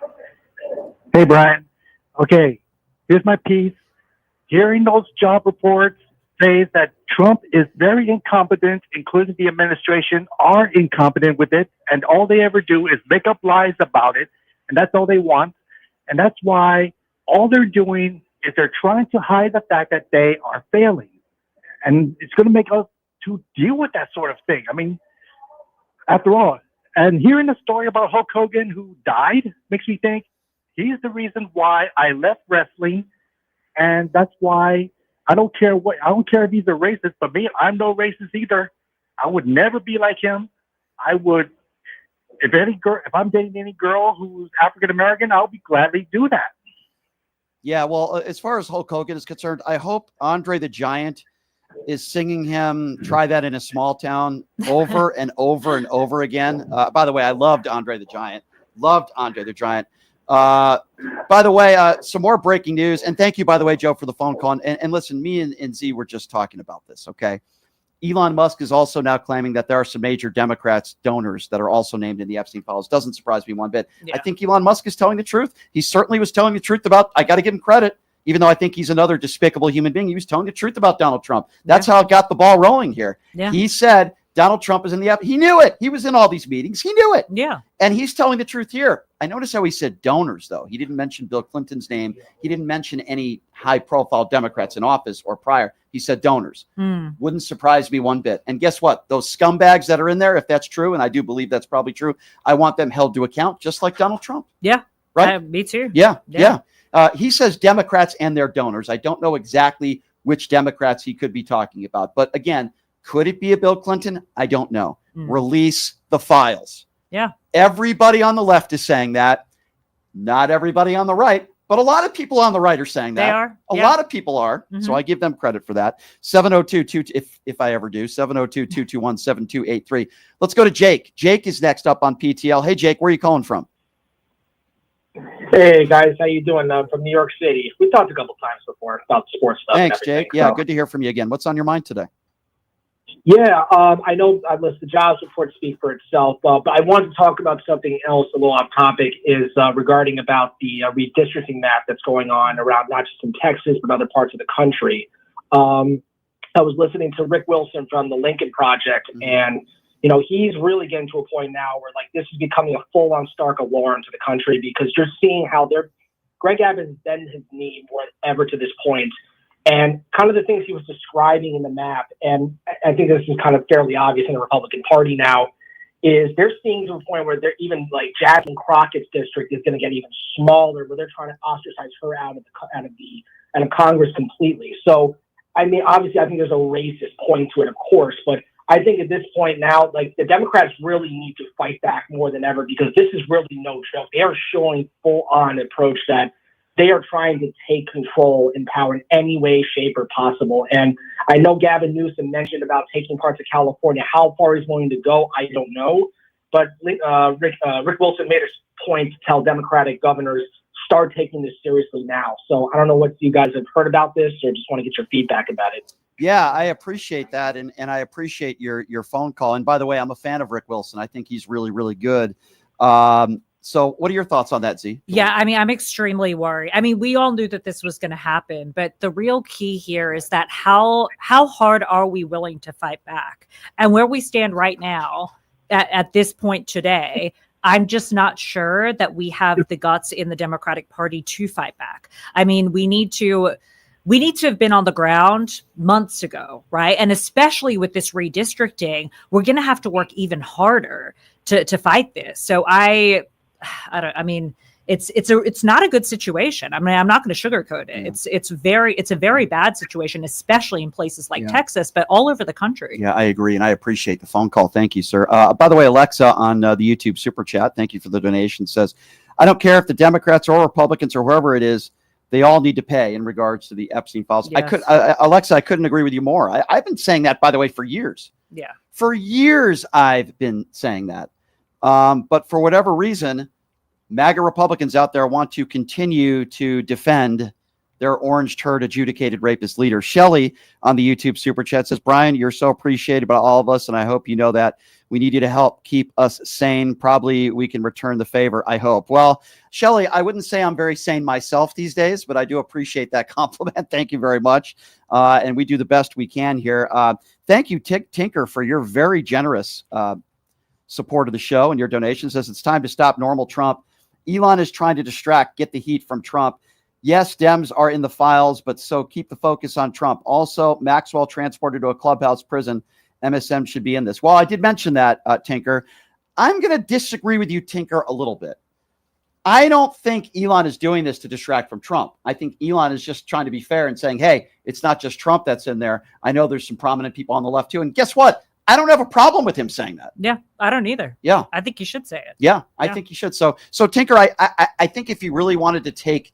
Hey, Brian. Okay, here's my piece. Hearing those job reports says that Trump is very incompetent, including the administration are incompetent with it, and all they ever do is make up lies about it, and that's all they want. And that's why all they're doing is they're trying to hide the fact that they are failing. And it's going to make us to deal with that sort of thing. I mean, after all, and hearing the story about Hulk Hogan who died makes me think he's the reason why I left wrestling. And that's why I don't care if he's a racist, but me, I'm no racist either. I would never be like him. I would, if I'm dating any girl who's African American, I'll be gladly do that. Yeah, well, as far as Hulk Hogan is concerned, I hope Andre the Giant is singing him "Try That in a Small Town" over and over and over again. By the way, I loved Andre the Giant. Loved Andre the Giant. By the way, some more breaking news. And thank you, by the way, Joe, for the phone call. And listen, me and Z were just talking about this, okay? Elon Musk is also now claiming that there are some major Democrats donors that are also named in the Epstein files. Doesn't surprise me one bit. Yeah. I think Elon Musk is telling the truth. He certainly was telling the truth about, I got to give him credit, even though I think he's another despicable human being. He was telling the truth about Donald Trump. That's how it got the ball rolling here. Yeah. He said Donald Trump is in the, he knew it. He was in all these meetings. He knew it. Yeah. And he's telling the truth here. I notice how he said donors, though. He didn't mention Bill Clinton's name. He didn't mention any high profile Democrats in office or prior. He said donors. Wouldn't surprise me one bit. And guess what? Those scumbags that are in there, if that's true, and I do believe that's probably true, I want them held to account just like Donald Trump. Yeah. Right? Me too. Yeah. He says Democrats and their donors. I don't know exactly which Democrats he could be talking about. But again, could it be a Bill Clinton? I don't know. Release the files. Yeah. Everybody on the left is saying that. Not everybody on the right, but a lot of people on the right are saying that. They are. A lot of people are. So I give them credit for that. 702 if I ever do. 702-221-7283. Let's go to Jake. Jake is next up on PTL. Hey, Jake, where are you calling from? Hey guys, how you doing? From New York City. We talked a couple times before about sports stuff. Thanks, Jake. Yeah, good to hear from you again. What's on your mind today? Yeah, I know I've listed the jobs report speak for itself, but I wanted to talk about something else a little off topic is regarding about the redistricting map that's going on around not just in Texas, but other parts of the country. I was listening to Rick Wilson from the Lincoln Project, and you know, he's really getting to a point now where like this is becoming a full-on stark alarm to the country because you're seeing how Greg Abbott's bent his knee more than ever to this point. And kind of the things he was describing in the map, and I think this is kind of fairly obvious in the Republican Party now, is they're seeing to a point where they're even like Jacqueline Crockett's district is going to get even smaller, where they're trying to ostracize her out of Congress completely. So, I mean, obviously, I think there's a racist point to it, of course, but I think at this point now, like the Democrats really need to fight back more than ever because this is really no joke. They are showing full-on approach that they are trying to take control and power in any way, shape, or possible. And I know Gavin Newsom mentioned about taking parts of California. How far he's willing to go, I don't know. But Rick Wilson made a point to tell Democratic governors, start taking this seriously now. So I don't know what you guys have heard about this or just want to get your feedback about it. Yeah, I appreciate that. And I appreciate your phone call. And by the way, I'm a fan of Rick Wilson. I think he's really, really good. So what are your thoughts on that, Z? Yeah, I mean, I'm extremely worried. I mean, we all knew that this was going to happen, but the real key here is that how hard are we willing to fight back? And where we stand right now at this point today, I'm just not sure that we have the guts in the Democratic Party to fight back. I mean, we need to have been on the ground months ago, right? And especially with this redistricting, we're going to have to work even harder to fight this. So it's not a good situation. I mean, I'm not going to sugarcoat it. Yeah. It's a very bad situation, especially in places like Texas, but all over the country. Yeah, I agree. And I appreciate the phone call. Thank you, sir. By the way, Alexa on the YouTube super chat, thank you for the donation, says, I don't care if the Democrats or Republicans or whoever it is, they all need to pay in regards to the Epstein files. Yes. Alexa, I couldn't agree with you more. I've been saying that, by the way, for years. Yeah. For years, I've been saying that. But for whatever reason, MAGA Republicans out there want to continue to defend their orange turd adjudicated rapist leader. Shelly on the YouTube super chat says, Brian, you're so appreciated by all of us, and I hope you know that. We need you to help keep us sane. Probably we can return the favor, I hope. Well, Shelly, I wouldn't say I'm very sane myself these days, but I do appreciate that compliment. Thank you very much. And we do the best we can here. Thank you, Tinker, for your very generous support of the show and your donation. Says it's time to stop normal Trump. Elon is trying to distract, get the heat from Trump. Yes, Dems are in the files, but so keep the focus on Trump. Also, Maxwell transported to a clubhouse prison. MSM should be in this. Well, I did mention that, Tinker. I'm going to disagree with you, Tinker, a little bit. I don't think Elon is doing this to distract from Trump. I think Elon is just trying to be fair and saying, hey, it's not just Trump that's in there. I know there's some prominent people on the left, too. And guess what? I don't have a problem with him saying that. Yeah, I don't either. Yeah. I think you should say it. Yeah, I think you should. So Tinker, I think if you really wanted to take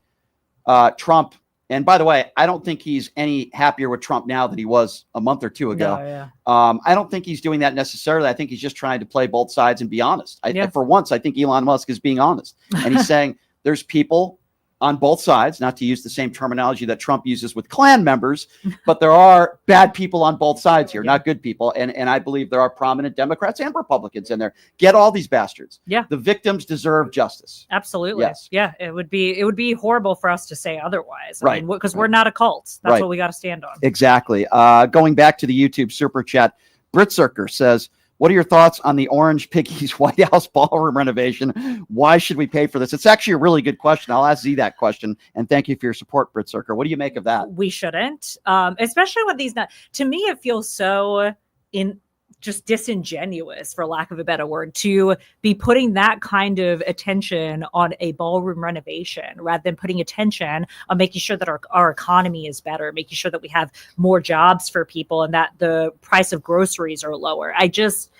Trump, and by the way, I don't think he's any happier with Trump now than he was a month or two ago. No, yeah. I don't think he's doing that necessarily. I think he's just trying to play both sides and be honest. For once, I think Elon Musk is being honest. And he's saying there's people on both sides, not to use the same terminology that Trump uses with Klan members, but there are bad people on both sides here, not good people. And I believe there are prominent Democrats and Republicans in there. Get all these bastards. Yeah. The victims deserve justice. Absolutely. Yes. Yeah. It would be horrible for us to say otherwise. Right. Because we're not a cult. That's Right. what we got to stand on. Exactly. Going back to the YouTube super chat, Britzerker says, what are your thoughts on the Orange Piggies White House ballroom renovation? Why should we pay for this? It's actually a really good question. I'll ask Z that question. And thank you for your support, Britzerker. What do you make of that? We shouldn't, especially with these. To me, it feels so just disingenuous, for lack of a better word, to be putting that kind of attention on a ballroom renovation rather than putting attention on making sure that our economy is better, making sure that we have more jobs for people and that the price of groceries are lower. I just,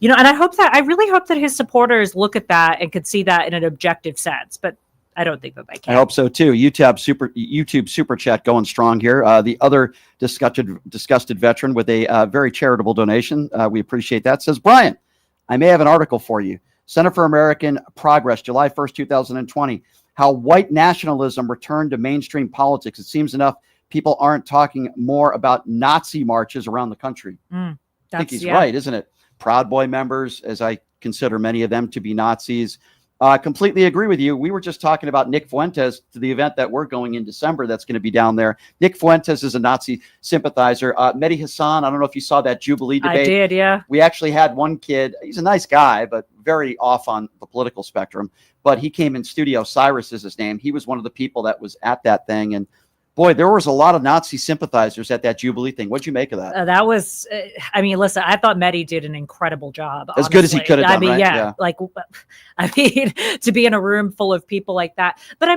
and I really hope that his supporters look at that and could see that in an objective sense. But I don't think that they can. I hope so too. YouTube super chat going strong here. The other disgusted veteran with a very charitable donation. We appreciate that. Says, Brian, I may have an article for you. Center for American Progress, July 1st, 2020. How white nationalism returned to mainstream politics. It seems enough people aren't talking more about Nazi marches around the country. I think he's right, isn't it? Proud Boy members, as I consider many of them to be Nazis. Completely agree with you. We were just talking about Nick Fuentes to the event that we're going in December that's going to be down there. Nick Fuentes is a Nazi sympathizer. Mehdi Hassan, I don't know if you saw that Jubilee debate. I did, yeah. We actually had one kid. He's a nice guy, but very off on the political spectrum. But he came in studio. Cyrus is his name. He was one of the people that was at that thing. And boy, there was a lot of Nazi sympathizers at that Jubilee thing. What'd you make of that? That was, listen, I thought Mehdi did an incredible job. As good as he could have done, right? Yeah. To be in a room full of people like that. But I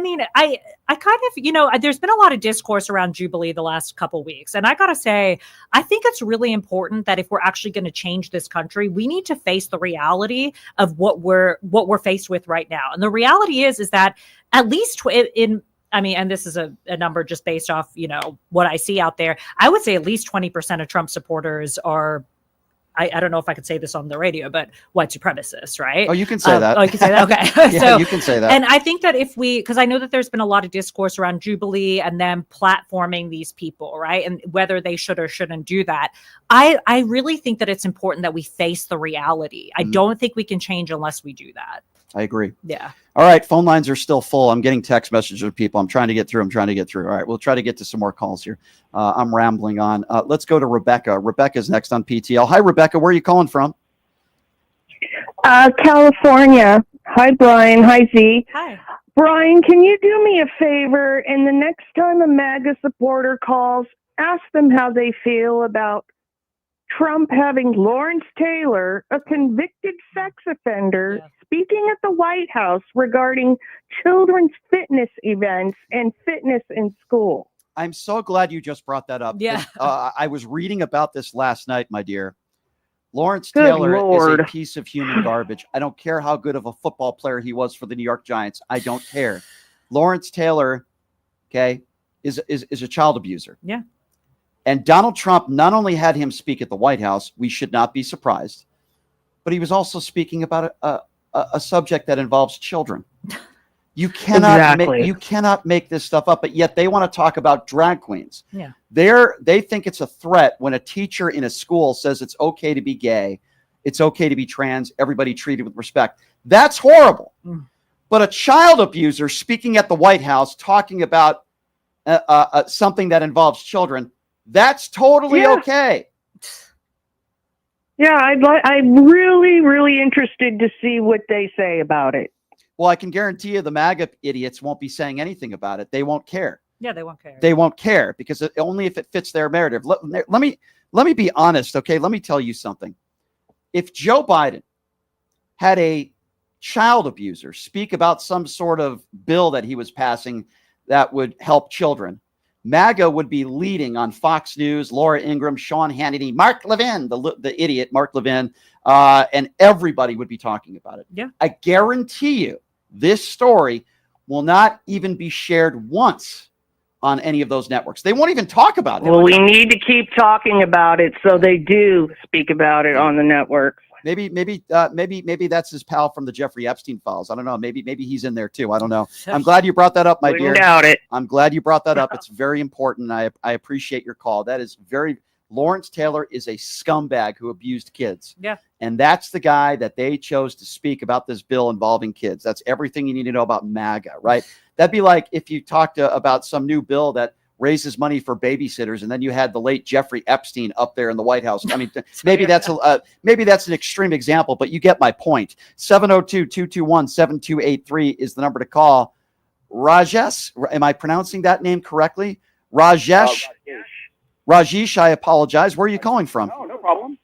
kind of, there's been a lot of discourse around Jubilee the last couple weeks. And I got to say, I think it's really important that if we're actually going to change this country, we need to face the reality of what we're faced with right now. And the reality is that at least and this is a number just based off, what I see out there. I would say at least 20% of Trump supporters are, I don't know if I could say this on the radio, but white supremacists, right? Oh, you can say that. Oh, you can say that? Okay. Yeah, you can say that. And I think that because I know that there's been a lot of discourse around Jubilee and them platforming these people, right? And whether they should or shouldn't do that. I really think that it's important that we face the reality. I don't think we can change unless we do that. I agree. Yeah. All right. Phone lines are still full. I'm getting text messages of people. I'm trying to get through. All right. We'll try to get to some more calls here. I'm rambling on. Let's go to Rebecca. Rebecca's next on PTL. Hi, Rebecca. Where are you calling from? California. Hi, Brian. Hi, Z. Hi. Brian, can you do me a favor? And the next time a MAGA supporter calls, ask them how they feel about Trump having Lawrence Taylor, a convicted sex offender, speaking at the White House regarding children's fitness events and fitness in school. I'm so glad you just brought that up. Yeah. I was reading about this last night, my dear. Lawrence Good Taylor Lord. is a piece of human garbage. I don't care how good of a football player he was for the New York Giants. I don't care. Lawrence Taylor, is a child abuser. Yeah. And Donald Trump not only had him speak at the White House, we should not be surprised, but he was also speaking about a subject that involves children. You cannot Exactly. you cannot make this stuff up, but yet they want to talk about drag queens. Yeah. They think it's a threat when a teacher in a school says it's okay to be gay, it's okay to be trans, everybody treated with respect. That's horrible. But a child abuser speaking at the White House talking about something that involves children, that's totally okay. Yeah, I'm really, really interested to see what they say about it. Well, I can guarantee you the MAGA idiots won't be saying anything about it. They won't care. Yeah, they won't care. They won't care because only if it fits their narrative. Let me be honest, okay? Let me tell you something. If Joe Biden had a child abuser speak about some sort of bill that he was passing that would help children, MAGA would be leading on Fox News, Laura Ingraham, Sean Hannity, Mark Levin, the idiot Mark Levin, and everybody would be talking about it. Yeah. I guarantee you this story will not even be shared once on any of those networks. They won't even talk about it. Well, we need to keep talking about it so they do speak about it on the networks. Maybe that's his pal from the Jeffrey Epstein files. I don't know. Maybe he's in there too. I don't know. I'm glad you brought that up, my dear. Doubt it. I'm glad you brought that up. It's very important. I appreciate your call. That is Lawrence Taylor is a scumbag who abused kids. Yeah. And that's the guy that they chose to speak about this bill involving kids. That's everything you need to know about MAGA, right? That'd be like if you talked about some new bill that raises money for babysitters, and then you had the late Jeffrey Epstein up there in the White House. I mean, maybe that's an extreme example, but you get my point. 702-221-7283 is the number to call. Rajesh, am I pronouncing that name correctly? Rajesh. Rajesh, I apologize. Where are you calling from? No problem.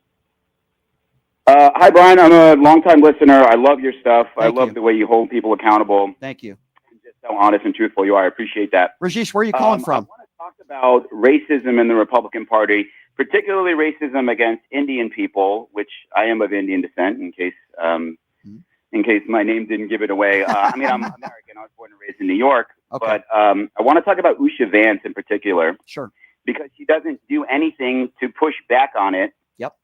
Hi, Brian. I'm a longtime listener. I love your stuff. I love the way you hold people accountable. Thank you. And just how honest and truthful you are. I appreciate that. Rajesh, where are you calling from? I want to talk about racism in the Republican Party, particularly racism against Indian people, which I am of Indian descent, in case my name didn't give it away. I mean, I'm American. I was born and raised in New York. Okay. But I want to talk about Usha Vance in particular. Sure. Because she doesn't do anything to push back on it. Yep.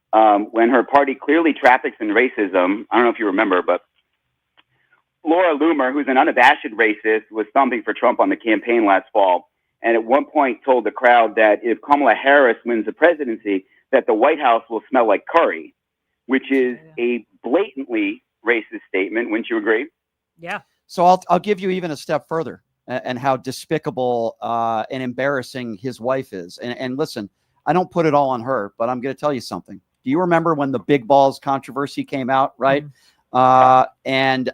When her party clearly traffics in racism. I don't know if you remember, but Laura Loomer, who's an unabashed racist, was stumping for Trump on the campaign last fall. And at one point told the crowd that if Kamala Harris wins the presidency, that the White House will smell like curry, which is a blatantly racist statement. Wouldn't you agree? Yeah. So I'll give you even a step further and how despicable and embarrassing his wife is. And listen, I don't put it all on her, but I'm going to tell you something. Do you remember when the big balls controversy came out, right? And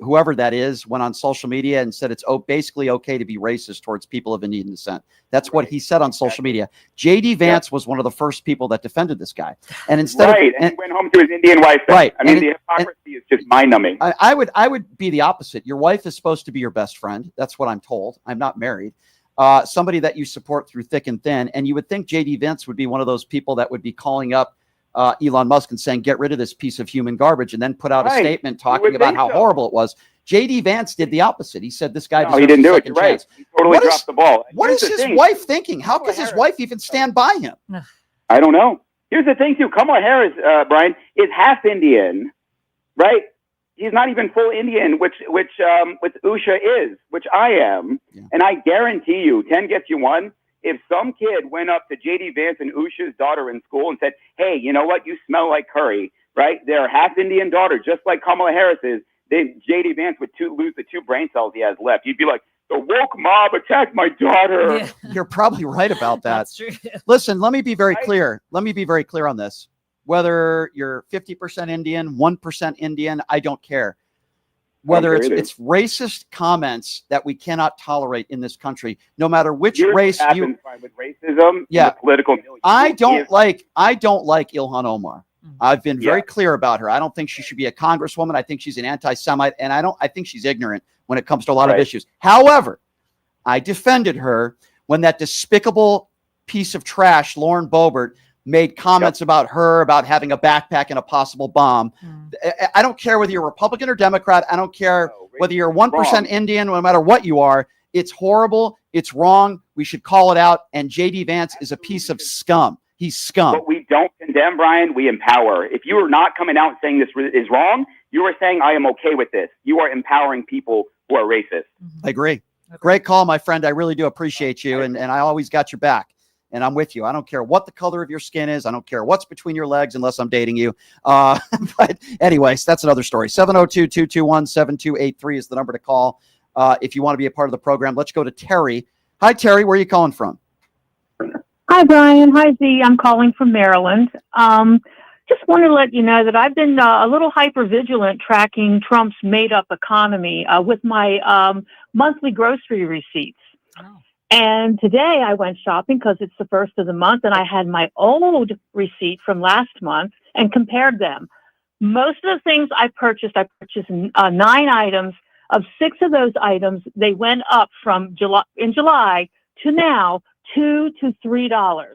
whoever that is went on social media and said it's basically okay to be racist towards people of Indian descent. That's what he said on social media. J.D. Vance was one of the first people that defended this guy. And instead and he went home to his Indian wife. Right. I mean, the hypocrisy is just mind-numbing. I would be the opposite. Your wife is supposed to be your best friend. That's what I'm told. I'm not married. Somebody that you support through thick and thin. And you would think J.D. Vance would be one of those people that would be calling up Elon Musk and saying, get rid of this piece of human garbage, and then put out a statement talking about how horrible it was. J.D. Vance did the opposite. He said this guy deserves he didn't do a it. second You're right. chance. He totally dropped the ball. What is his wife thinking? How could his wife even stand by him? I don't know. Here's the thing, too. Kamala Harris, Brian, is half Indian, right? He's not even full Indian, which Usha is, which I am. Yeah. And I guarantee you, 10 gets you 1. If some kid went up to J.D. Vance and Usha's daughter in school and said, hey, you know what? You smell like curry, right? They're half Indian daughter, just like Kamala Harris is. J.D. Vance would lose the 2 brain cells he has left. You'd be like, the woke mob attacked my daughter. Yeah. You're probably right about that. That's true. Listen, let me be very clear. Let me be very clear on this. Whether you're 50% Indian, 1% Indian, I don't care. Whether it's racist comments that we cannot tolerate in this country, no matter which race you with racism, the political milieu. I don't like Ilhan Omar. I've been very clear about her. I don't think she should be a congresswoman. I think she's an anti-Semite, and I think she's ignorant when it comes to a lot of issues. However, I defended her when that despicable piece of trash, Lauren Boebert, made comments about her, about having a backpack and a possible bomb. I don't care whether you're Republican or Democrat. I don't care whether you're 1% Indian, no matter what you are. It's horrible. It's wrong. We should call it out. And J.D. Vance is a piece of scum. He's scum. But we don't condemn, Brian. We empower. If you are not coming out and saying this is wrong, you are saying, I am okay with this. You are empowering people who are racist. I agree. Great call, my friend. I really do appreciate you. And I always got your back. And I'm with you. I don't care what the color of your skin is. I don't care what's between your legs unless I'm dating you. But anyways, that's another story. 702-221-7283 is the number to call if you want to be a part of the program. Let's go to Terry. Hi, Terry. Where are you calling from? Hi, Brian. Hi, Z. I'm calling from Maryland. Just want to let you know that I've been a little hypervigilant tracking Trump's made-up economy with my monthly grocery receipts. And today I went shopping because it's the first of the month, and I had my old receipt from last month and compared them. Most of the things I purchased 9 items. Of 6 of those items, they went up from July to now $2 to $3.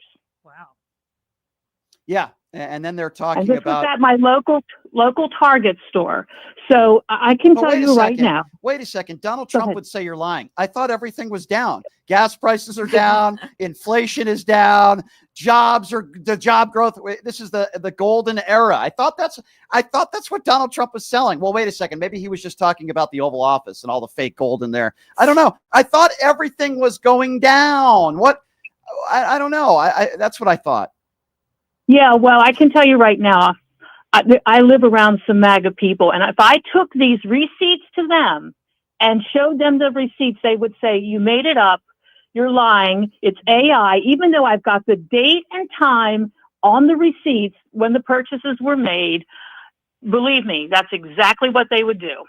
Yeah. And then they're And talking this about. was at my local Target store. So I can tell you right now. Wait a second. Donald Trump would say you're lying. I thought everything was down. Gas prices are down. Inflation is down. The job growth. This is the golden era. I thought that's what Donald Trump was selling. Well, wait a second. Maybe he was just talking about the Oval Office and all the fake gold in there. I don't know. I thought everything was going down. What? I don't know. That's what I thought. Yeah, well, I can tell you right now, I live around some MAGA people, and if I took these receipts to them and showed them the receipts, they would say, you made it up, you're lying, it's AI, even though I've got the date and time on the receipts when the purchases were made. Believe me, that's exactly what they would do.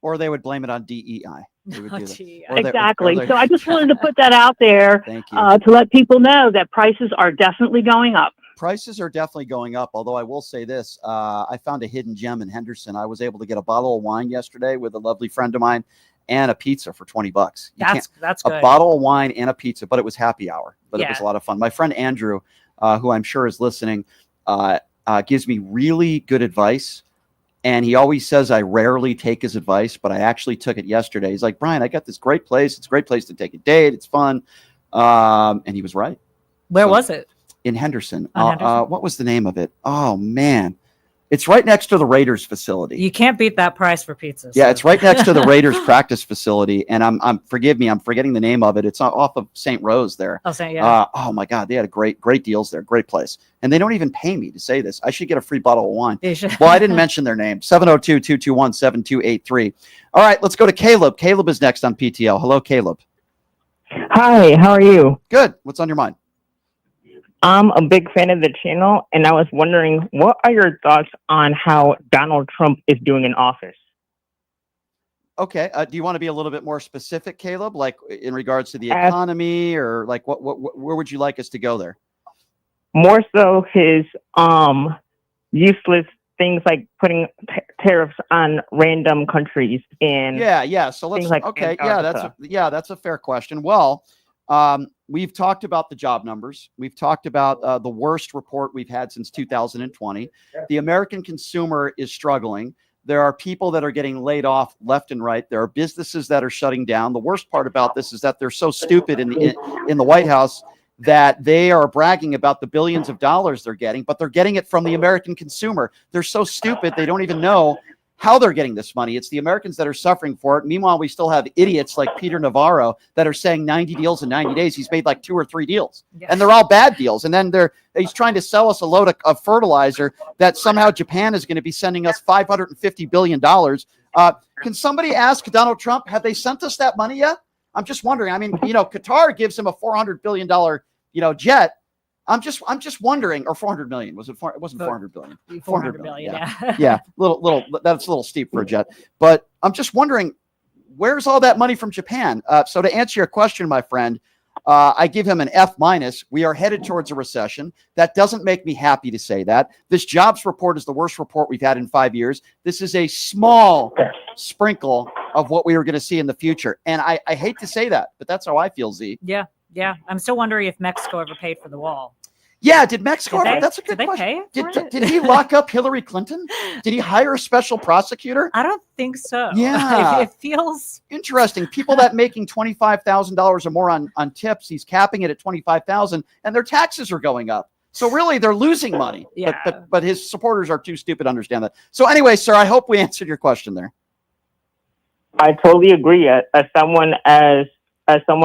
Or they would blame it on DEI. They would do that. Exactly. So I just wanted to put that out there to let people know that prices are definitely going up. Prices are definitely going up, although I will say this. I found a hidden gem in Henderson. I was able to get a bottle of wine yesterday with a lovely friend of mine and a pizza for $20. That's good. A bottle of wine and a pizza, but it was happy hour. But it was a lot of fun. My friend Andrew, who I'm sure is listening, gives me really good advice. And he always says I rarely take his advice, but I actually took it yesterday. He's like, Brian, I got this great place. It's a great place to take a date. It's fun. And he was right. Where was it? In Henderson. What was the name of it? Oh, man. It's right next to the Raiders facility. You can't beat that price for pizzas. Yeah, it's right next to the Raiders practice facility. And forgive me, I'm forgetting the name of it. It's off of St. Rose there. Oh, yeah. Oh my God, they had great deals there. Great place. And they don't even pay me to say this. I should get a free bottle of wine. Well, I didn't mention their name. 702-221-7283. All right, let's go to Caleb. Caleb is next on PTL. Hello, Caleb. Hi, how are you? Good. What's on your mind? I'm a big fan of the channel, and I was wondering, what are your thoughts on how Donald Trump is doing in office? Okay. Do you want to be a little bit more specific, Caleb, like in regards to the economy, or like where would you like us to go there? More so his useless things like putting tariffs on random countries and So let's that's a fair question. Well, we've talked about the job numbers. We've talked about the worst report we've had since 2020. The American consumer is struggling. There are people that are getting laid off left and right. There are businesses that are shutting down. The worst part about this is that they're so stupid in the White House that they are bragging about the billions of dollars they're getting, but they're getting it from the American consumer. They're so stupid, they don't even know how they're getting this money. It's the Americans that are suffering for it. Meanwhile, we still have idiots like Peter Navarro that are saying 90 deals in 90 days. He's made like 2 or 3 deals, and they're all bad deals. And then he's trying to sell us a load of fertilizer that somehow Japan is going to be sending us $550 billion. Can somebody ask Donald Trump, have they sent us that money yet? I'm just wondering. I mean, Qatar gives him a $400 billion, jet. I'm just wondering, or 400 million. Was it? It wasn't 400 billion. 400 million. Yeah. Little. That's a little steep for a jet. But I'm just wondering, where's all that money from Japan? So to answer your question, my friend, I give him an F-. We are headed towards a recession. That doesn't make me happy to say that. This jobs report is the worst report we've had in 5 years. This is a small sprinkle of what we are going to see in the future. And I hate to say that, but that's how I feel, Z. Yeah. I'm still wondering if Mexico ever paid for the wall. Yeah, did Mexico ever? That's a good question. Did he lock up Hillary Clinton? Did he hire a special prosecutor? I don't think so. Yeah. It feels interesting. People that making $25,000 or more on tips, he's capping it at $25,000, and their taxes are going up. So really, they're losing money. Yeah. But his supporters are too stupid to understand that. So anyway, sir, I hope we answered your question there. I totally agree. As someone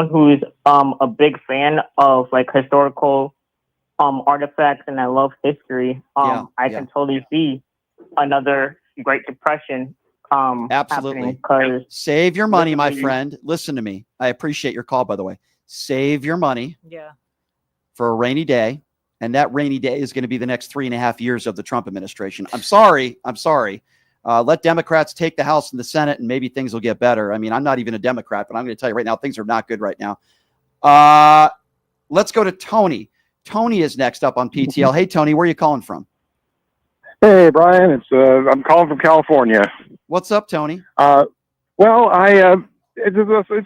who's a big fan of like historical artifacts and I love history, I can totally see another Great Depression Absolutely. happening. Save your money, my friend. Listen to me. I appreciate your call, by the way. Save your money for a rainy day. And that rainy day is going to be the next 3.5 years of the Trump administration. I'm sorry. Let Democrats take the House and the Senate, and maybe things will get better. I mean, I'm not even a Democrat, but I'm going to tell you right now, things are not good right now. Let's go to Tony. Tony is next up on PTL. Hey, Tony, where are you calling from? Hey, Brian. I'm calling from California. What's up, Tony? It's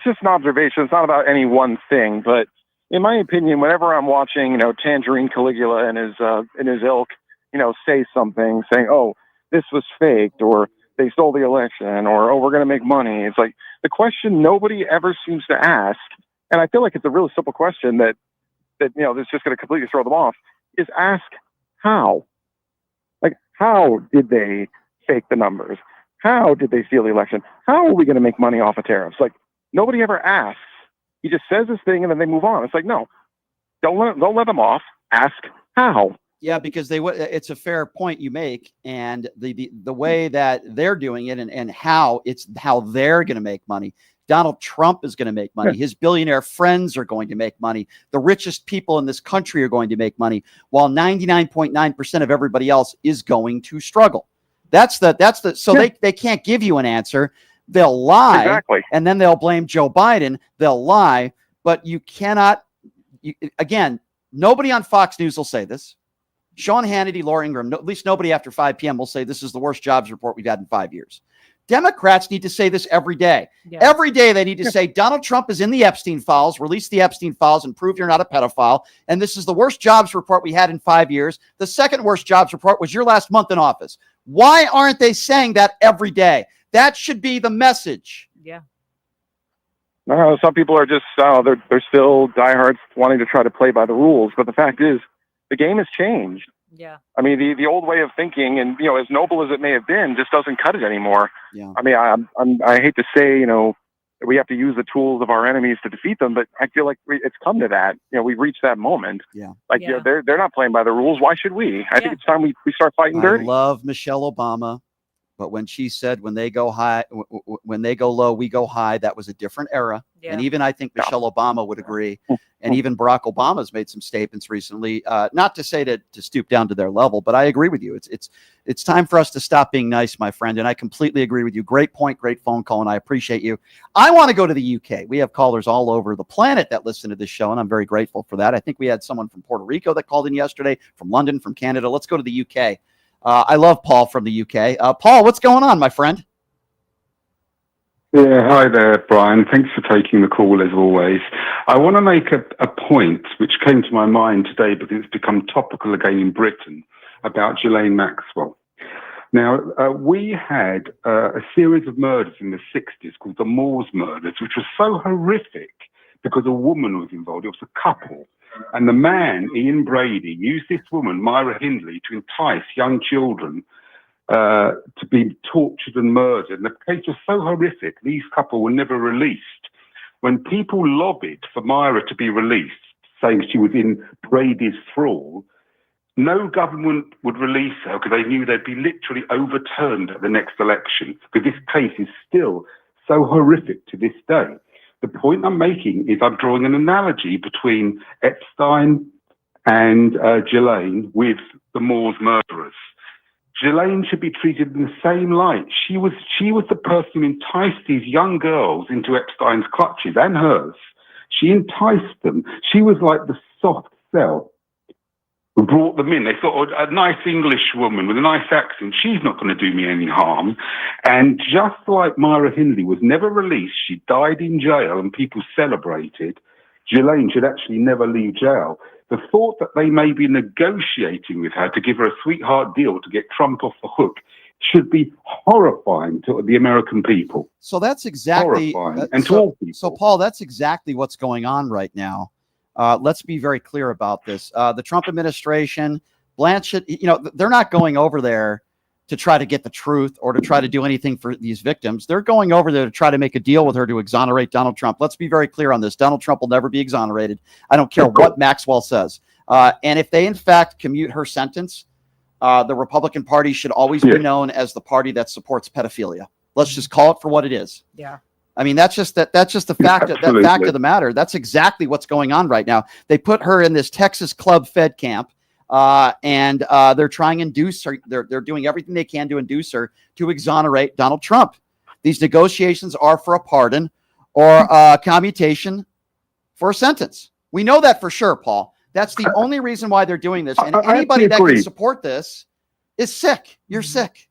just an observation. It's not about any one thing, but in my opinion, whenever I'm watching, Tangerine Caligula and his ilk, say something, saying, "Oh, this was faked," or "They stole the election," or "Oh, we're going to make money." It's like the question nobody ever seems to ask, and I feel like it's a really simple question that that's just going to completely throw them off. Is ask how. Like, how did they fake the numbers? How did they steal the election? How are we going to make money off of tariffs? Like, nobody ever asks. He just says this thing and then they move on. It's like, no, don't let them off. Ask how. Yeah, because it's a fair point you make, and the way that they're doing it and how they're going to make money. Donald Trump is going to make money. His billionaire friends are going to make money. The richest people in this country are going to make money, while 99.9% of everybody else is going to struggle. They can't give you an answer. They'll lie, and then they'll blame Joe Biden. They'll lie, but you cannot. Again, nobody on Fox News will say this. Sean Hannity, Laura Ingraham, at least nobody after 5 p.m. will say this is the worst jobs report we've had in 5 years. Democrats need to say this every day. Yeah. Every day they need to say Donald Trump is in the Epstein files, release the Epstein files and prove you're not a pedophile. And this is the worst jobs report we had in 5 years. The second worst jobs report was your last month in office. Why aren't they saying that every day? That should be the message. Yeah. No, some people are just, they're still diehards wanting to try to play by the rules. But the fact is, the game has changed. Yeah. I mean, the old way of thinking, and as noble as it may have been, just doesn't cut it anymore. Yeah. I mean, I hate to say, we have to use the tools of our enemies to defeat them, but I feel like it's come to that. We've reached that moment. Yeah. They're not playing by the rules. Why should we? I think it's time we start fighting dirty. I love Michelle Obama, but when she said when they go low, we go high, that was a different era. Yeah. And even I think Michelle Obama would agree. And even Barack Obama's made some statements recently, not to say to stoop down to their level, but I agree with you. It's time for us to stop being nice, my friend. And I completely agree with you. Great point, great phone call, and I appreciate you. I want to go to the UK. We have callers all over the planet that listen to this show, and I'm very grateful for that. I think we had someone from Puerto Rico that called in yesterday, from London, from Canada. Let's go to the UK. I love Paul from the UK. Paul, what's going on, my friend? Yeah, hi there, Brian. Thanks for taking the call, as always. I want to make a point which came to my mind today because it's become topical again in Britain about Ghislaine Maxwell. Now, we had a series of murders in the 60s called the Moors murders, which was so horrific because a woman was involved. It was a couple. And the man, Ian Brady, used this woman, Myra Hindley, to entice young children to be tortured and murdered. And the case was so horrific, these couple were never released. When people lobbied for Myra to be released, saying she was in Brady's thrall, no government would release her because they knew they'd be literally overturned at the next election, because this case is still so horrific to this day. The point I'm making is I'm drawing an analogy between Epstein and Ghislaine with the Moors murderers. Ghislaine should be treated in the same light. She was the person who enticed these young girls into Epstein's clutches, and hers. She enticed them. She was like the soft cell who brought them in. They thought, a nice English woman with a nice accent, she's not going to do me any harm. And just like Myra Hindley was never released, she died in jail and people celebrated, Ghislaine should actually never leave jail. The thought that they may be negotiating with her to give her a sweetheart deal to get Trump off the hook should be horrifying to the American people. So that's exactly, to all people. So Paul, that's exactly what's going on right now. Let's be very clear about this. The Trump administration, Blanchett, they're not going over there to try to get the truth or to try to do anything for these victims. They're going over there to try to make a deal with her to exonerate Donald Trump. Let's be very clear on this. Donald Trump will never be exonerated. I don't care what Maxwell says. And if they, in fact, commute her sentence, the Republican Party should always be known as the party that supports pedophilia. Let's just call it for what it is. Yeah. I mean, that's just the fact of the matter. That's exactly what's going on right now. They put her in this Texas Club Fed camp. And they're trying to induce her. They're doing everything they can to induce her to exonerate Donald Trump. These negotiations are for a pardon or a commutation for a sentence. We know that for sure, Paul. That's the only reason why they're doing this. And anybody that can support this is sick. You're sick.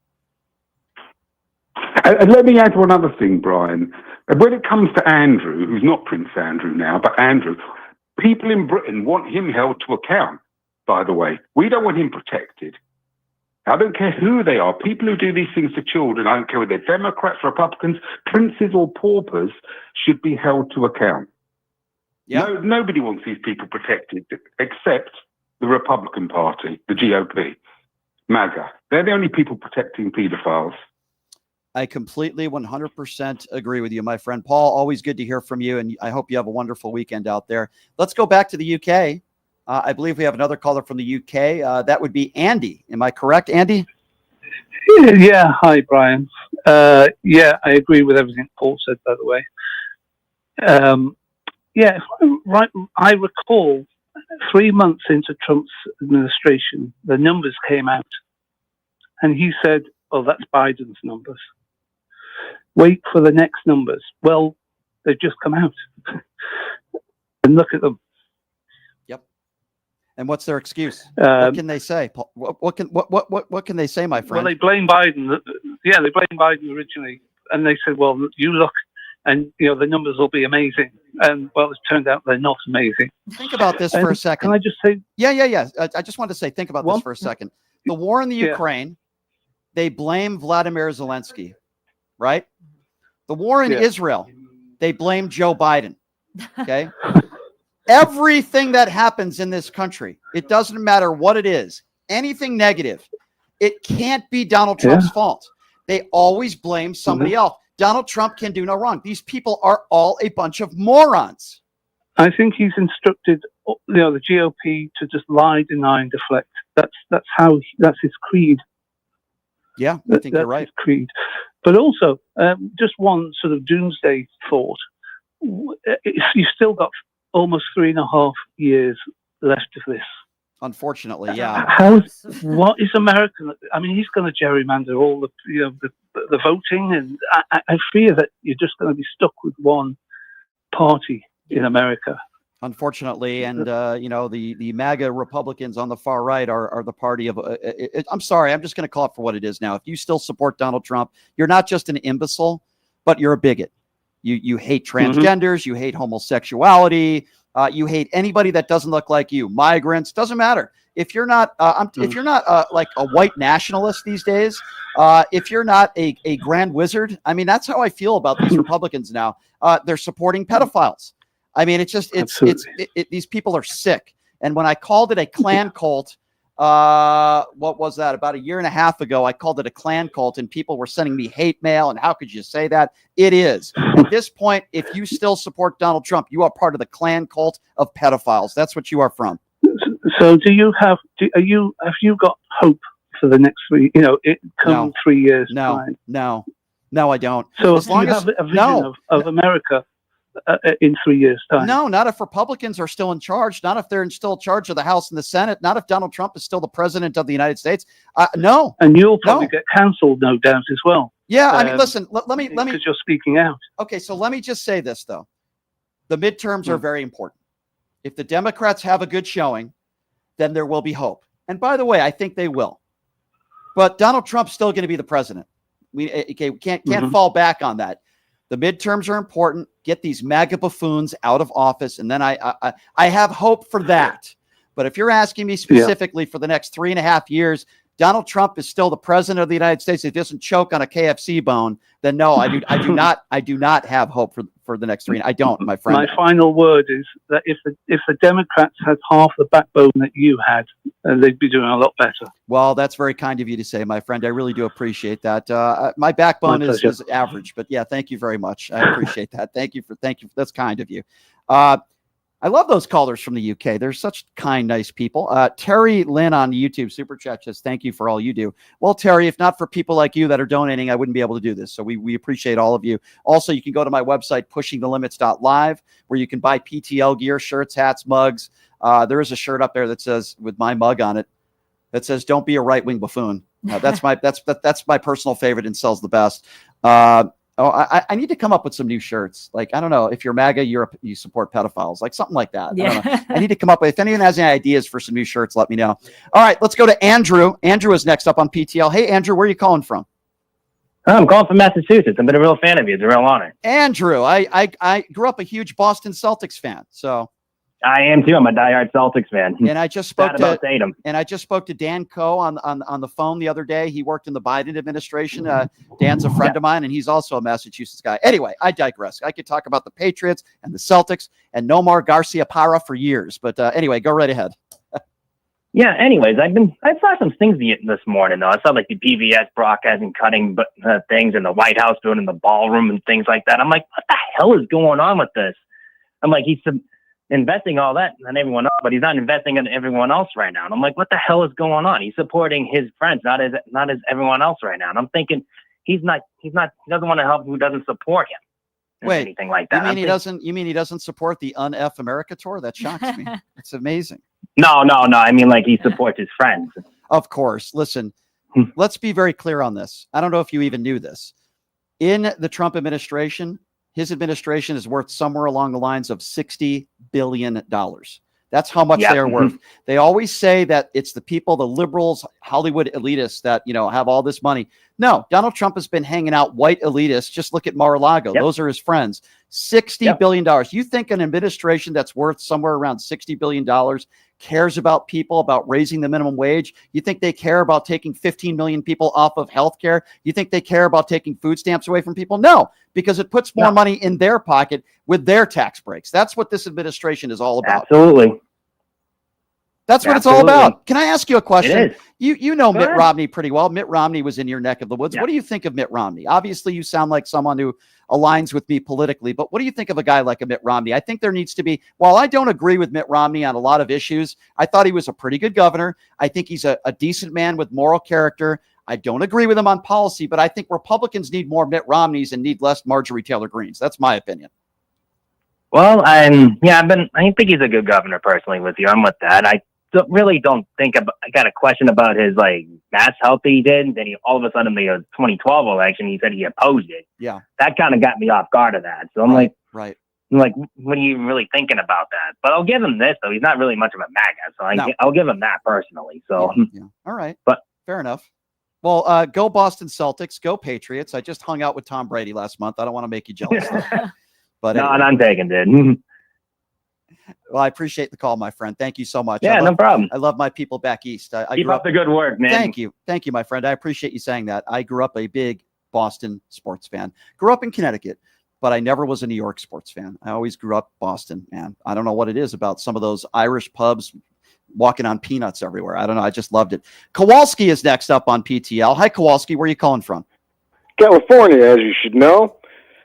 And let me add one other thing, Brian. When it comes to Andrew, who's not Prince Andrew now, but Andrew, people in Britain want him held to account. By the way, we don't want him protected. I don't care who they are. People who do these things to children, I don't care whether they're Democrats, Republicans, princes or paupers, should be held to account. Yeah. No, nobody wants these people protected except the Republican Party, the GOP, MAGA. They're the only people protecting pedophiles. I completely 100% agree with you, my friend. Paul, always good to hear from you, and I hope you have a wonderful weekend out there. Let's go back to the UK. I believe we have another caller from the UK. That would be Andy. Am I correct, Andy? Yeah. Hi, Brian. Yeah, I agree with everything Paul said, by the way. Yeah, right. I recall 3 months into Trump's administration, the numbers came out. And he said, oh, that's Biden's numbers. Wait for the next numbers. Well, they've just come out. And look at them. And what's their excuse? What can they say? What can they say, my friend? Well, they blame Biden. Yeah, they blame Biden originally, and they said, "Well, you look, and the numbers will be amazing." And well, it's turned out they're not amazing. Think about this for a second. Can I just say? Yeah. I just wanted to say, think about this for a second. The war in the Ukraine, they blame Vladimir Zelensky, right? The war in Israel, they blame Joe Biden. Okay. Everything that happens in this country, it doesn't matter what it is, anything negative, it can't be Donald Trump's fault. They always blame somebody else. Donald Trump can do no wrong. These people are all a bunch of morons. I think he's instructed, the GOP to just lie, deny, and deflect. That's his creed. Yeah, I think you're right. His creed. But also, just one sort of doomsday thought. You've still got almost 3.5 years left of this. Unfortunately, yeah. What is American? I mean, he's going to gerrymander all the voting, and I fear that you're just going to be stuck with one party in America. Unfortunately, and the MAGA Republicans on the far right are the party of. I'm sorry, I'm just going to call it for what it is now. If you still support Donald Trump, you're not just an imbecile, but you're a bigot. You hate transgenders, you hate homosexuality, you hate anybody that doesn't look like you. Migrants, doesn't matter. If you're not, if you're not like a white nationalist these days, if you're not a grand wizard, I mean, that's how I feel about these Republicans now. They're supporting pedophiles. I mean, it's just these people are sick. And when I called it a Klan cult, what was that? About 1.5 years ago, I called it a Klan cult, and people were sending me hate mail. And how could you say that? It is. At this point, if you still support Donald Trump, you are part of the Klan cult of pedophiles. That's what you are from. So, have you got hope for the next 3? 3 years? No, I don't. So, as long as you have a vision of America in 3 years' time. No, not if Republicans are still in charge. Not if they're still in charge of the House and the Senate. Not if Donald Trump is still the president of the United States. No. And you'll probably get canceled, no doubt, as well. Yeah, I mean, listen. Let me. Because you're speaking out. Okay, so let me just say this though: the midterms are very important. If the Democrats have a good showing, then there will be hope. And by the way, I think they will. But Donald Trump's still going to be the president. We can't fall back on that. The midterms are important. Get these MAGA buffoons out of office, and then I have hope for that. But if you're asking me specifically for the next 3.5 years, Donald Trump is still the president of the United States, if he doesn't choke on a KFC bone, then no, I do not have hope for the next 3. I don't, my friend. My final word is that if the Democrats had half the backbone that you had, they'd be doing a lot better. Well, that's very kind of you to say, my friend. I really do appreciate that. My backbone is average, but yeah, thank you very much. I appreciate that. Thank you. That's kind of you. I love those callers from the UK. They're such kind, nice people. Terry Lynn on YouTube Super Chat says, thank you for all you do. Well, Terry, if not for people like you that are donating, I wouldn't be able to do this. So we appreciate all of you. Also, you can go to my website, pushingthelimits.live, where you can buy PTL gear, shirts, hats, mugs. There is a shirt up there that says, with my mug on it, that says, don't be a right-wing buffoon. That's my personal favorite and sells the best. I need to come up with some new shirts. Like, I don't know, if you're MAGA, you support pedophiles, like something like that. Yeah. I don't know. I need to come up with, if anyone has any ideas for some new shirts, let me know. All right, let's go to Andrew. Andrew is next up on PTL. Hey, Andrew, where are you calling from? I'm calling from Massachusetts. I've been a real fan of you. It's a real honor. Andrew, I grew up a huge Boston Celtics fan, so. I am too. I'm a diehard Celtics fan. And I just spoke to Dan Coe on the phone the other day. He worked in the Biden administration. Dan's a friend of mine, and he's also a Massachusetts guy. Anyway, I digress. I could talk about the Patriots and the Celtics and Nomar Garciaparra for years. But anyway, go right ahead. Yeah. Anyways, I saw some things this morning though. I saw like the PBS broadcasting cutting things and the White House doing in the ballroom and things like that. I'm like, what the hell is going on with this? I'm like, he's investing all that in everyone else, but he's not investing in everyone else right now. And I'm like, what the hell is going on? He's supporting his friends, not as everyone else right now. And I'm thinking he doesn't want to help who doesn't support him. Wait, anything like that. You mean he doesn't support the Un-F America tour? That shocks me. It's amazing. No. I mean, like, he supports his friends. Of course. Listen, let's be very clear on this. I don't know if you even knew this. In the Trump administration, his administration is worth somewhere along the lines of $60 billion. That's how much they are worth. They always say that it's the people, the liberals, Hollywood elitists that, have all this money. No, Donald Trump has been hanging out white elitists. Just look at Mar-a-Lago. Those are his friends. $60 billion. You think an administration that's worth somewhere around $60 billion cares about people, about raising the minimum wage? You think they care about taking 15 million people off of health care? You think they care about taking food stamps away from people? No, because it puts more money in their pocket with their tax breaks. That's what this administration is all about. Absolutely. That's what it's all about. Can I ask you a question? You know Mitt ahead. Romney pretty well. Mitt Romney was in your neck of the woods. What do you think of Mitt Romney? Obviously, you sound like someone who aligns with me politically, but what do you think of a guy like a Mitt Romney? I think there needs to be, while I don't agree with Mitt Romney on a lot of issues, I thought he was a pretty good governor. I think he's a decent man with moral character. I don't agree with him on policy, but I think Republicans need more Mitt Romneys and need less Marjorie Taylor Greens. That's my opinion. Well, I think he's a good governor personally with you. I'm with that. I don't think I got a question about his mass health that he did, and then all of a sudden in the 2012 election he said he opposed it. Yeah, that kind of got me off guard of that. So I'm right. I'm like, what are you really thinking about that? But I'll give him this though. He's not really much of a MAGA, so I'll give him that personally. So all right, but fair enough. Well, go Boston Celtics, go Patriots. I just hung out with Tom Brady last month. I don't want to make you jealous, but no, I'm taking it. Well, I appreciate the call, my friend. Thank you so much. Yeah, no problem. I love my people back east. I Keep up the good work, man. Thank you, my friend. I appreciate you saying that. I grew up a big Boston sports fan. Grew up in Connecticut, but I never was a New York sports fan. I always grew up Boston, man. I don't know what it is about some of those Irish pubs walking on peanuts everywhere. I don't know. I just loved it. Kowalski is next up on PTL. Hi, Kowalski. Where are you calling from? California, as you should know.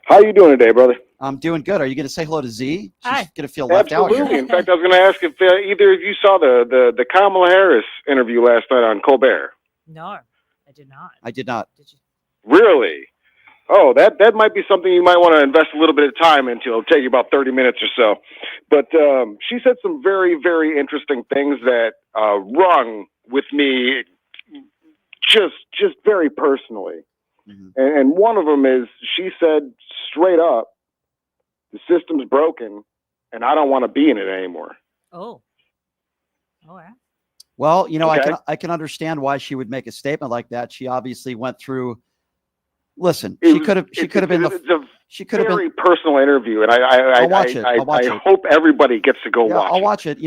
How you doing today, brother? I'm doing good. Are you going to say hello to Z? She's Hi. going to feel left out here. Absolutely. In fact, I was going to ask if either of you saw the Kamala Harris interview last night on Colbert. No, I did not. I did not. Did you? Really? Oh, that might be something you might want to invest a little bit of time into. It'll take you about 30 minutes or so. But she said some very, very interesting things that rung with me just very personally. Mm-hmm. And one of them is she said straight up, the system's broken, and I don't want to be in it anymore. Oh. Oh, yeah. Well, Okay. I can understand why she would make a statement like that. She obviously went through. Listen, She could have been very personal interview, and I watch it. I'll watch it. hope everybody gets to go watch. I'll watch it.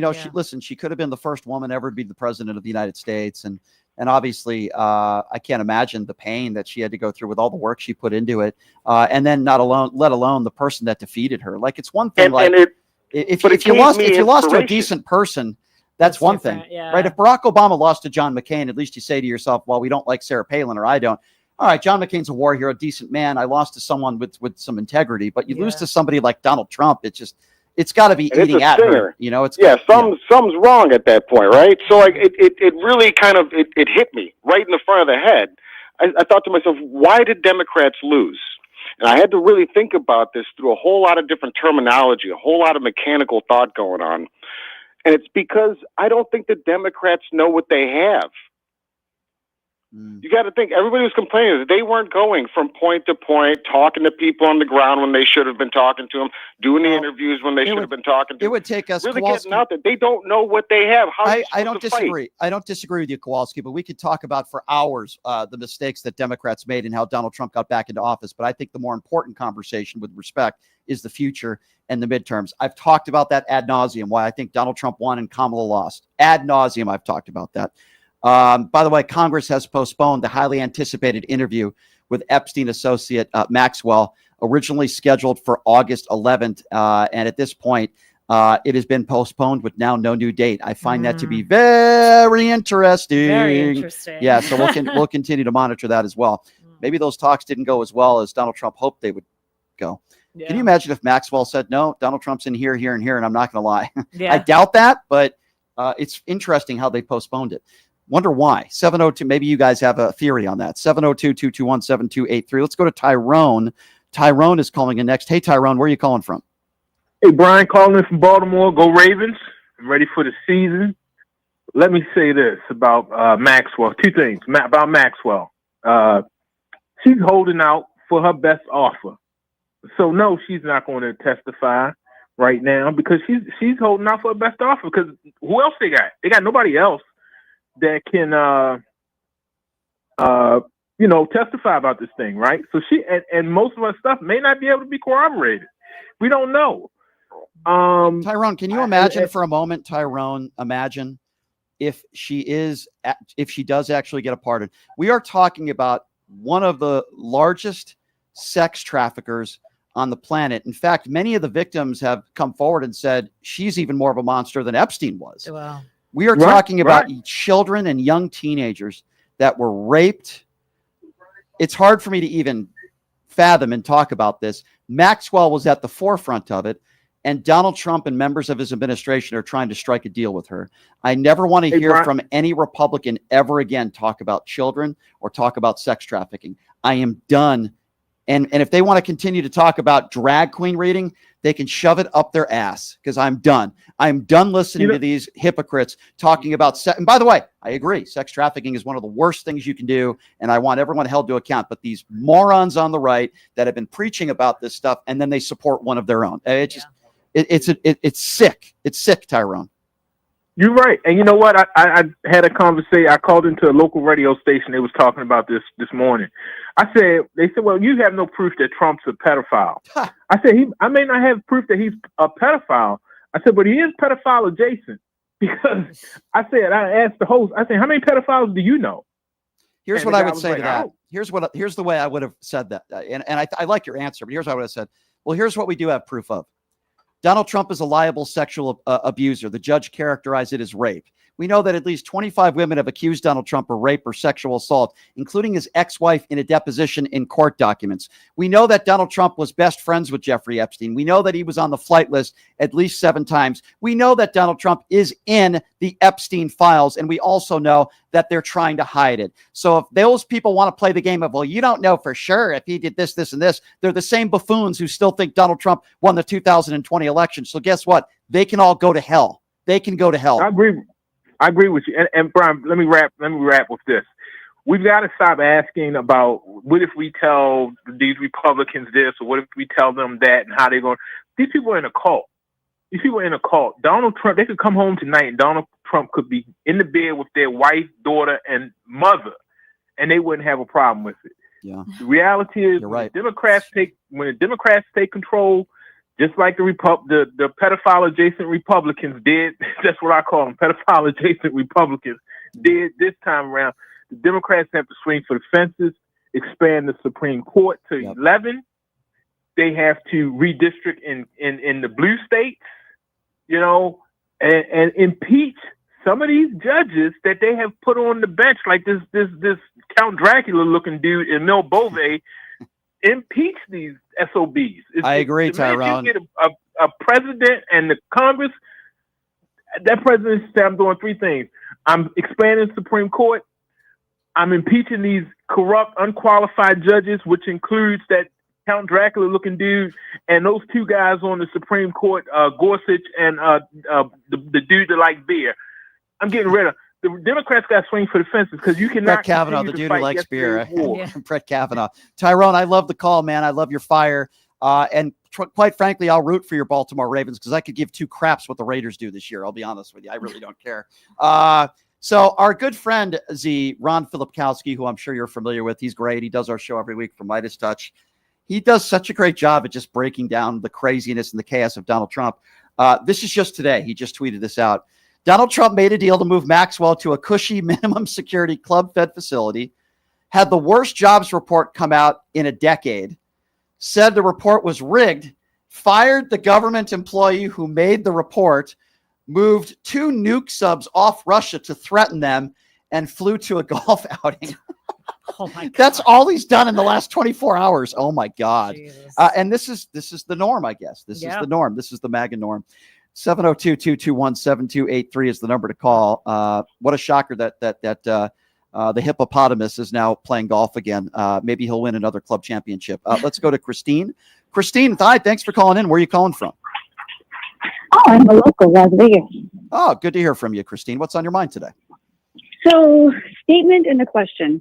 She could have been the first woman ever to be the president of the United States, and And obviously, I can't imagine the pain that she had to go through with all the work she put into it. And then let alone the person that defeated her. Like, it's one thing, if you lost to a decent person, that's one thing, right? If Barack Obama lost to John McCain, at least you say to yourself, well, we don't like Sarah Palin, or I don't. All right, John McCain's a war hero, a decent man. I lost to someone with some integrity, but you lose to somebody like Donald Trump. It's got to be eating at her. You know, something's wrong at that point, right? So like it really kind of it hit me right in the front of the head. I thought to myself, why did Democrats lose? And I had to really think about this through a whole lot of different terminology, a whole lot of mechanical thought going on. And it's because I don't think the Democrats know what they have. You got to think, everybody was complaining that they weren't going from point to point, talking to people on the ground when they should have been talking to them, doing the interviews when they should have been talking to them. It would take us really getting out there. They don't know what they have. I don't disagree. I don't disagree with you, Kowalski, but we could talk about for hours the mistakes that Democrats made and how Donald Trump got back into office. But I think the more important conversation, with respect, is the future and the midterms. I've talked about that ad nauseum, why I think Donald Trump won and Kamala lost. Ad nauseum, I've talked about that. By the way, Congress has postponed the highly anticipated interview with Epstein associate Maxwell, originally scheduled for August 11th. And at this point, it has been postponed with now no new date. I find that to be very interesting. Very interesting. Yeah, so we'll continue to monitor that as well. Maybe those talks didn't go as well as Donald Trump hoped they would go. Yeah. Can you imagine if Maxwell said, no, Donald Trump's in here, here, and here, and I'm not going to lie? I doubt that, but it's interesting how they postponed it. Wonder why. 702, maybe you guys have a theory on that. 702-221-7283. Let's go to Tyrone. Tyrone is calling in next. Hey, Tyrone, where are you calling from? Hey, Brian, calling in from Baltimore. Go Ravens. I'm ready for the season. Let me say this about Maxwell. Two things about Maxwell. She's holding out for her best offer. So, no, she's not going to testify right now because she's holding out for her best offer, because who else they got? They got nobody else that can, testify about this thing, right? So she and most of her stuff may not be able to be corroborated. We don't know. Tyrone, can you imagine for a moment, imagine if she does actually get a pardon? We are talking about one of the largest sex traffickers on the planet. In fact, many of the victims have come forward and said she's even more of a monster than Epstein was. Wow. We are talking about children and young teenagers that were raped. It's hard for me to even fathom and talk about this. Maxwell was at the forefront of it, and Donald Trump and members of his administration are trying to strike a deal with her. I never want to hear from any Republican ever again talk about children or talk about sex trafficking. I am done. And if they want to continue to talk about drag queen reading, they can shove it up their ass, because I'm done. I'm done listening to these hypocrites talking about sex. And by the way, I agree. Sex trafficking is one of the worst things you can do, and I want everyone held to account. But these morons on the right that have been preaching about this stuff, and then they support one of their own. It's sick. It's sick, Tyrone. You're right. And you know what? I had a conversation. I called into a local radio station. They was talking about this morning. They said, well, you have no proof that Trump's a pedophile. I said, I may not have proof that he's a pedophile. I said, but he is pedophile adjacent, because I asked the host, I said, how many pedophiles do you know? Here's what I would say to that. Here's the way I would have said that. And I like your answer, but here's what I would have said. Well, here's what we do have proof of. Donald Trump is a liable sexual abuser. The judge characterized it as rape. We know that at least 25 women have accused Donald Trump of rape or sexual assault, including his ex-wife in a deposition in court documents. We know that Donald Trump was best friends with Jeffrey Epstein. We know that he was on the flight list at least 7 times. We know that Donald Trump is in the Epstein files, and we also know that they're trying to hide it. So if those people want to play the game of, well, you don't know for sure if he did this, this, and this, they're the same buffoons who still think Donald Trump won the 2020 election. So guess what? They can all go to hell. They can go to hell. I agree with you. And Brian, let me wrap with this. We've got to stop asking about what if we tell these Republicans this, or what if we tell them that, and how they're going. These people are in a cult. These people are in a cult. Donald Trump, they could come home tonight and Donald Trump could be in the bed with their wife, daughter, and mother, and they wouldn't have a problem with it. Yeah. The reality is, when the Democrats take control, just like the pedophile adjacent Republicans did, that's what I call them, pedophile adjacent Republicans. did this time around. The Democrats have to swing for the fences, expand the Supreme Court to 11. They have to redistrict in the blue states, and impeach some of these judges that they have put on the bench, like this Count Dracula looking dude in Mel Bove. Impeach these SOBs. I agree, Tyrone. You get a president and the Congress. That president said, I'm doing three things. I'm expanding the Supreme Court. I'm impeaching these corrupt, unqualified judges, which includes that Count Dracula looking dude and those two guys on the Supreme Court, Gorsuch and the dude that likes beer. I'm getting rid of. The Democrats got to swing for the fences because you cannot. Brett Kavanaugh, the dude who likes beer. Brett Kavanaugh. Tyrone, I love the call, man. I love your fire. And quite frankly, I'll root for your Baltimore Ravens because I could give two craps what the Raiders do this year. I'll be honest with you. I really don't care. So our good friend, Ron Filipkowski, who I'm sure you're familiar with, he's great. He does our show every week from Midas Touch. He does such a great job at just breaking down the craziness and the chaos of Donald Trump. This is just today. He just tweeted this out. Donald Trump made a deal to move Maxwell to a cushy minimum security club-fed facility, had the worst jobs report come out in a decade, said the report was rigged, fired the government employee who made the report, moved 2 nuke subs off Russia to threaten them, and flew to a golf outing. Oh my God. That's all he's done in the last 24 hours. Oh my God. And this is the norm, I guess. This is the norm. This is the MAGA norm. 702-221-7283 is the number to call. What a shocker that the hippopotamus is now playing golf again. Maybe he'll win another club championship. Let's go to Christine. Christine, hi. Thanks for calling in. Where are you calling from? Oh, I'm a local, Las Vegas. Oh, good to hear from you, Christine. What's on your mind today? So, statement and a question.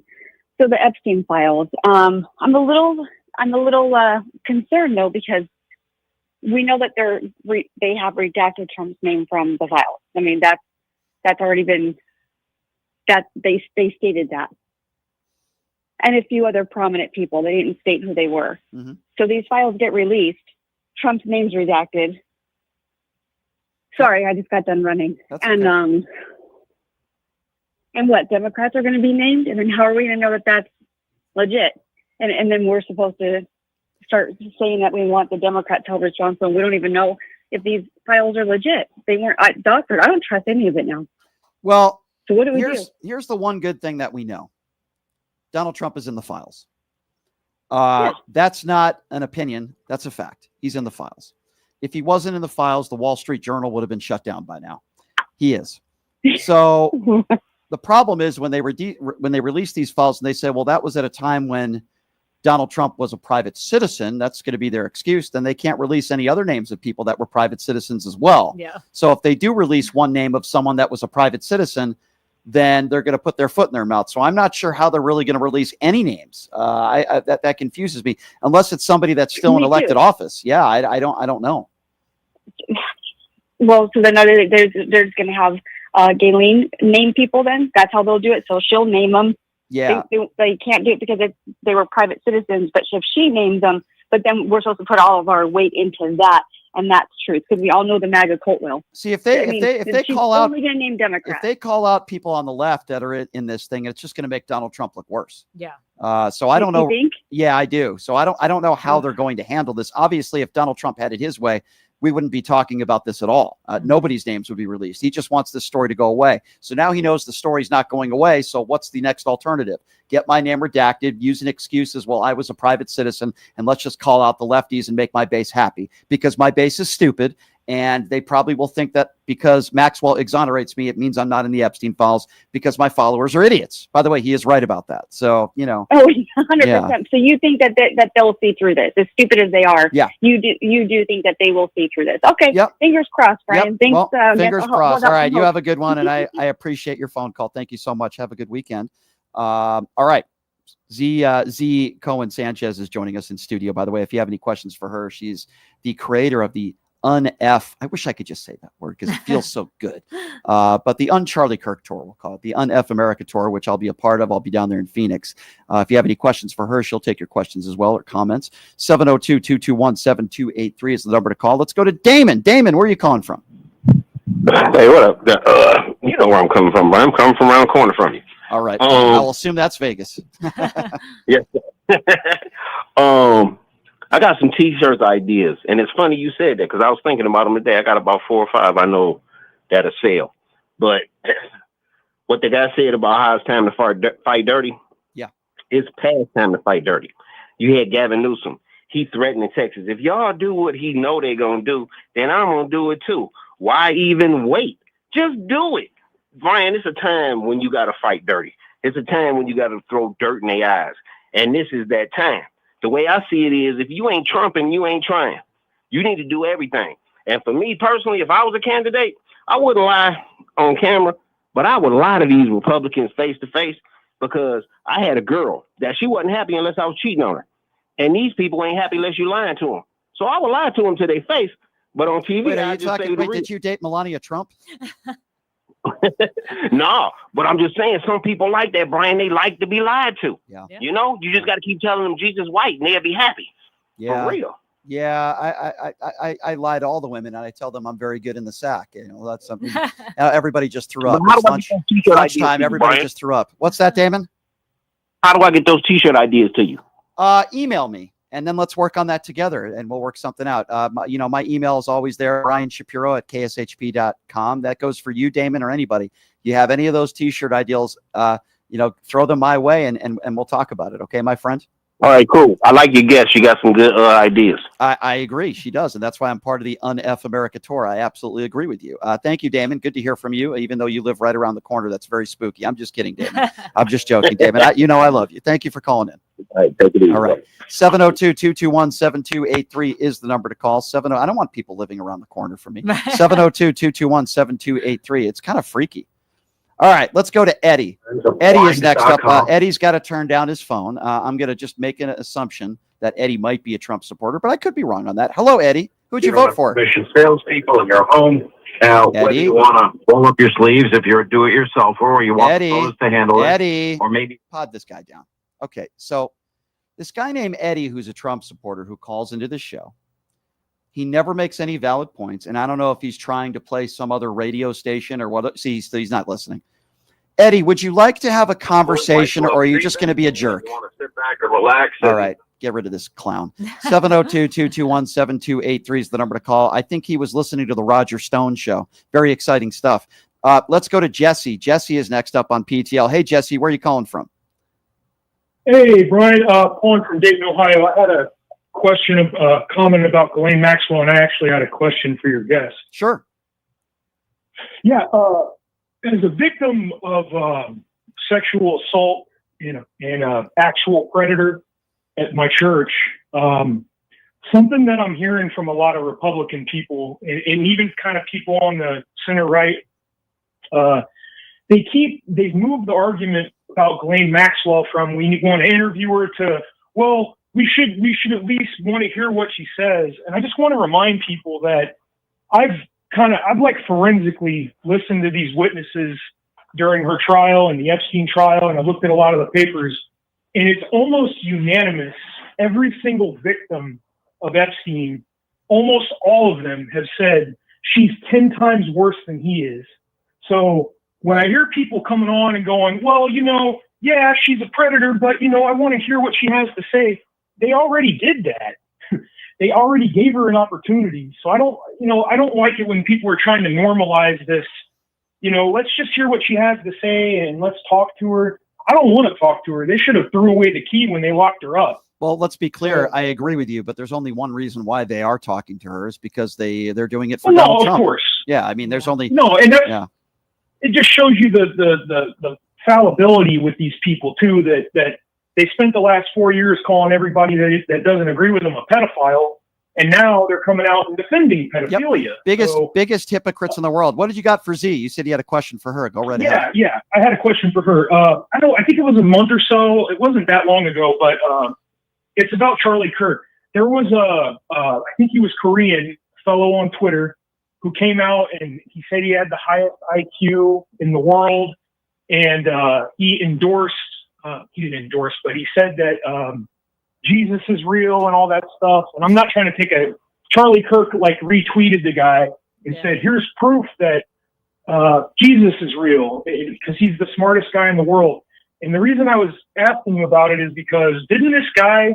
So the Epstein files. I'm a little concerned though because we know that they have redacted Trump's name from the files. I mean that's already been that they stated that, and a few other prominent people. They didn't state who they were. Mm-hmm. So these files get released. Trump's name's redacted. Sorry, I just got done running. That's okay. And what, Democrats are going to be named? And then how are we going to know that that's legit? And then we're supposed to start saying that we want the Democrats held responsible. We don't even know if these files are legit. They weren't doctored. I don't trust any of it now. Well, so what do we do? Here's the one good thing that we know. Donald Trump is in the files. That's not an opinion. That's a fact. He's in the files. If he wasn't in the files, the Wall Street Journal would have been shut down by now. He is. So the problem is when they release these files and they say, well, that was at a time when Donald Trump was a private citizen, that's going to be their excuse. Then they can't release any other names of people that were private citizens as well. Yeah. So if they do release one name of someone that was a private citizen, then they're going to put their foot in their mouth. So I'm not sure how they're really going to release any names. That confuses me, unless it's somebody that's still in elected office. Yeah, I don't know. Well, so then they're going to have Ghislaine name people. Then that's how they'll do it. So she'll name them. Yeah, they can't do it because they were private citizens. But if she names them, but then we're supposed to put all of our weight into that. And that's true because we all know the MAGA cult will. See, if they call out, only going to name Democrats. If they call out people on the left that are in this thing, it's just going to make Donald Trump look worse. Yeah. So I don't know. You think? Yeah, I do. So I don't know how they're going to handle this. Obviously, if Donald Trump had it his way, we wouldn't be talking about this at all. Nobody's names would be released. He just wants this story to go away. So now he knows the story's not going away. So what's the next alternative? Get my name redacted, use an excuse as, well, I was a private citizen, and let's just call out the lefties and make my base happy because my base is stupid. And they probably will think that because Maxwell exonerates me, it means I'm not in the Epstein files because my followers are idiots. By the way, he is right about that. So, you know. Oh, 100%. So you think that they'll see through this, as stupid as they are. Yeah. You do think that they will see through this. Okay. Yep. Fingers crossed, Brian. Yep. Thanks. Well, fingers crossed. All right. You have a good one. And I Mm-hmm. appreciate your phone call. Thank you so much. Have a good weekend. All right. Z Cohen Sanchez is joining us in studio. By the way, if you have any questions for her, she's the creator of the UNF. I wish I could just say that word because it feels so good. But the Un-Charlie Kirk tour, we'll call it the UNF America tour, which I'll be a part of. I'll be down there in Phoenix. If you have any questions for her, she'll take your questions as well or comments. 702-221-7283 is the number to call. Let's go to Damon. Damon, where are you calling from? Hey, what up? You know where I'm coming from, Brian. I'm coming from around the corner from you. All right. I'll assume that's Vegas. Yes. I got some T-shirts ideas, and it's funny you said that because I was thinking about them today. I got about 4 or 5 I know that'll sell. But what the guy said about how it's time to fight dirty, yeah, it's past time to fight dirty. You had Gavin Newsom. He threatened in Texas, if y'all do what he know they're going to do, then I'm going to do it too. Why even wait? Just do it. Brian, it's a time when you got to fight dirty. It's a time when you got to throw dirt in their eyes. And this is that time. The way I see it is, if you ain't trumping, you ain't trying. You need to do everything. And for me personally, if I was a candidate, I wouldn't lie on camera, but I would lie to these Republicans face to face because I had a girl that she wasn't happy unless I was cheating on her. And these people ain't happy unless you lying to them. So I would lie to them to their face, but on TV, Did you date Melania Trump? No, but I'm just saying some people like that, Brian. They like to be lied to. Yeah. You know, you just got to keep telling them Jesus white and they'll be happy. Yeah. For real. Yeah, I lie to all the women and I tell them I'm very good in the sack. You know, that's something. Everybody just threw up. How do It's lunchtime. Everybody just threw up. What's that, Damon? How do I get those T-shirt ideas to you? Email me. And then let's work on that together and we'll work something out. My email is always there, Brian Shapiro at kshp.com. That goes for you, Damon, or anybody. You have any of those T-shirt ideals, throw them my way and we'll talk about it. Okay, my friend? All right, cool. I like your guest. She got some good ideas. I agree. She does. And that's why I'm part of the Un-F America tour. I absolutely agree with you. Thank you, Damon. Good to hear from you, even though you live right around the corner. That's very spooky. I'm just kidding, Damon. I'm just joking, Damon. I love you. Thank you for calling in. All right, take it easy. All right. 702-221-7283 is the number to call. I don't want people living around the corner from me. 702-221-7283. It's kind of freaky. All right, let's go to Eddie. Eddie is next up. Eddie's got to turn down his phone. I'm going to just make an assumption that Eddie might be a Trump supporter, but I could be wrong on that. Hello, Eddie. Who'd you vote for? Salespeople in your home. Now, whether you want to roll up your sleeves if you're a do-it-yourselfer or you want others to handle it, or maybe pod this guy down. Okay, so this guy named Eddie, who's a Trump supporter, who calls into the show. He never makes any valid points, and I don't know if he's trying to play some other radio station or what. See, he's not listening. Eddie, would you like to have a conversation, or are you just going to be a jerk? want to sit back and relax. All right, get rid of this clown. 702-221-7283 is the number to call. I think he was listening to the Roger Stone show. Very exciting stuff. Let's go to Jesse. Jesse is next up on PTL. Hey, Jesse, where are you calling from? Hey, Brian, calling from Dayton, Ohio. I had a comment about Ghislaine Maxwell, and I actually had a question for your guest. Sure. Yeah, as a victim of sexual assault and an actual predator at my church, something that I'm hearing from a lot of Republican people and even kind of people on the center right, they've moved the argument about Ghislaine Maxwell from we want to interview her to, well, we should at least want to hear what she says. And I just want to remind people that I've like forensically listened to these witnesses during her trial and the Epstein trial, and I looked at a lot of the papers, and it's almost unanimous. Every single victim of Epstein, almost all of them have said she's 10 times worse than he is. So when I hear people coming on and going, well, yeah, she's a predator, but, I want to hear what she has to say. They already did that. They already gave her an opportunity. So I don't like it when people are trying to normalize this. Let's just hear what she has to say and let's talk to her. I don't want to talk to her. They should have threw away the key when they locked her up. Well, let's be clear. I agree with you, but there's only one reason why they are talking to her is because they're doing it for Donald Trump. Of course. Yeah, I mean, there's only and that's, it just shows you the fallibility with these people too. That they spent the last 4 years calling everybody that doesn't agree with them a pedophile, and now they're coming out and defending pedophilia. Yep. Biggest hypocrites in the world. What did you got for Z? You said you had a question for her. Go right ahead. Yeah, I had a question for her. I think it was a month or so. It wasn't that long ago, but it's about Charlie Kirk. There was I think he was Korean, fellow on Twitter who came out and he said he had the highest IQ in the world, and he endorsed. He didn't endorse, but he said that Jesus is real and all that stuff. And I'm not trying to take Charlie Kirk retweeted the guy and said, here's proof that Jesus is real because he's the smartest guy in the world. And the reason I was asking you about it is because didn't this guy,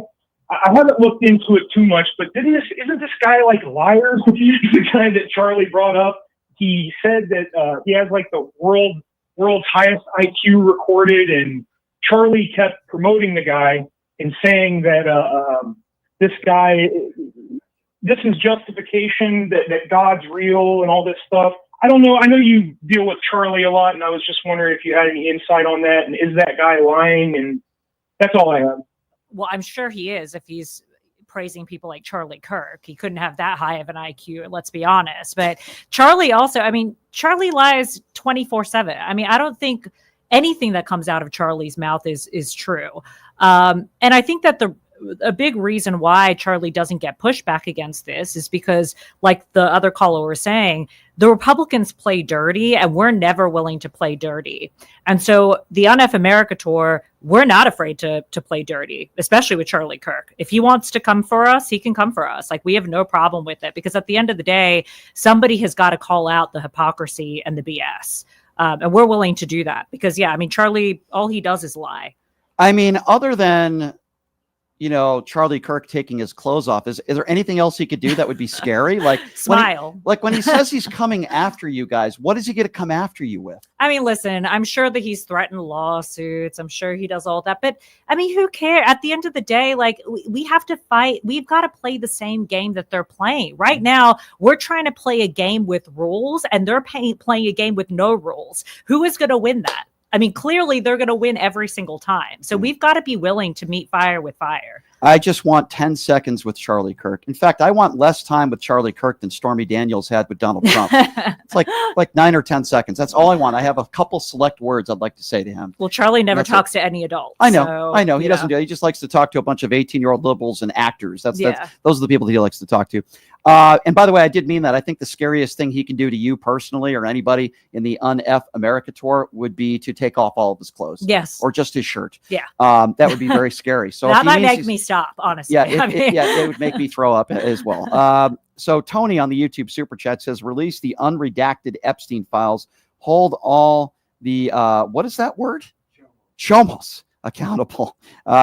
I haven't looked into it too much, but isn't this guy like Liar? The guy that Charlie brought up. He said that he has like the world's highest IQ recorded, and Charlie kept promoting the guy and saying that this is justification that God's real and all this stuff. I don't know. I know you deal with Charlie a lot, and I was just wondering if you had any insight on that, and is that guy lying? And that's all I have. Well, I'm sure he is if he's praising people like Charlie Kirk. He couldn't have that high of an IQ, let's be honest. But Charlie also, Charlie lies 24/7. I don't think anything that comes out of Charlie's mouth is true. And I think that a big reason why Charlie doesn't get pushback against this is because, like the other caller was saying, the Republicans play dirty and we're never willing to play dirty. And so the UNF America tour, we're not afraid to play dirty, especially with Charlie Kirk. If he wants to come for us, he can come for us. Like, we have no problem with it, because at the end of the day, somebody has got to call out the hypocrisy and the BS. And we're willing to do that because, Charlie, all he does is lie. Other than, Charlie Kirk taking his clothes off, is there anything else he could do that would be scary? Like smile. When he says he's coming after you guys, what is he going to come after you with? Listen, I'm sure that he's threatened lawsuits. I'm sure he does all that. But who cares? At the end of the day, we have to fight. We've got to play the same game that they're playing. Right now, we're trying to play a game with rules, and they're playing a game with no rules. Who is going to win that? Clearly they're going to win every single time. So we've got to be willing to meet fire with fire. I just want 10 seconds with Charlie Kirk. In fact, I want less time with Charlie Kirk than Stormy Daniels had with Donald Trump. It's like 9 or 10 seconds. That's all I want. I have a couple select words I'd like to say to him. Well, Charlie never talks to any adult. I know. He doesn't do it. He just likes to talk to a bunch of 18-year-old liberals and actors. Those are the people that he likes to talk to. And by the way, I did mean that. I think the scariest thing he can do to you personally or anybody in the UNF America tour would be to take off all of his clothes. Yes. Or just his shirt. Yeah. That would be very scary. So that might make me stop, honestly. Yeah, it would make me throw up as well. So Tony on the YouTube Super Chat says, release the unredacted Epstein files. Hold all the, what is that word? Chomos accountable.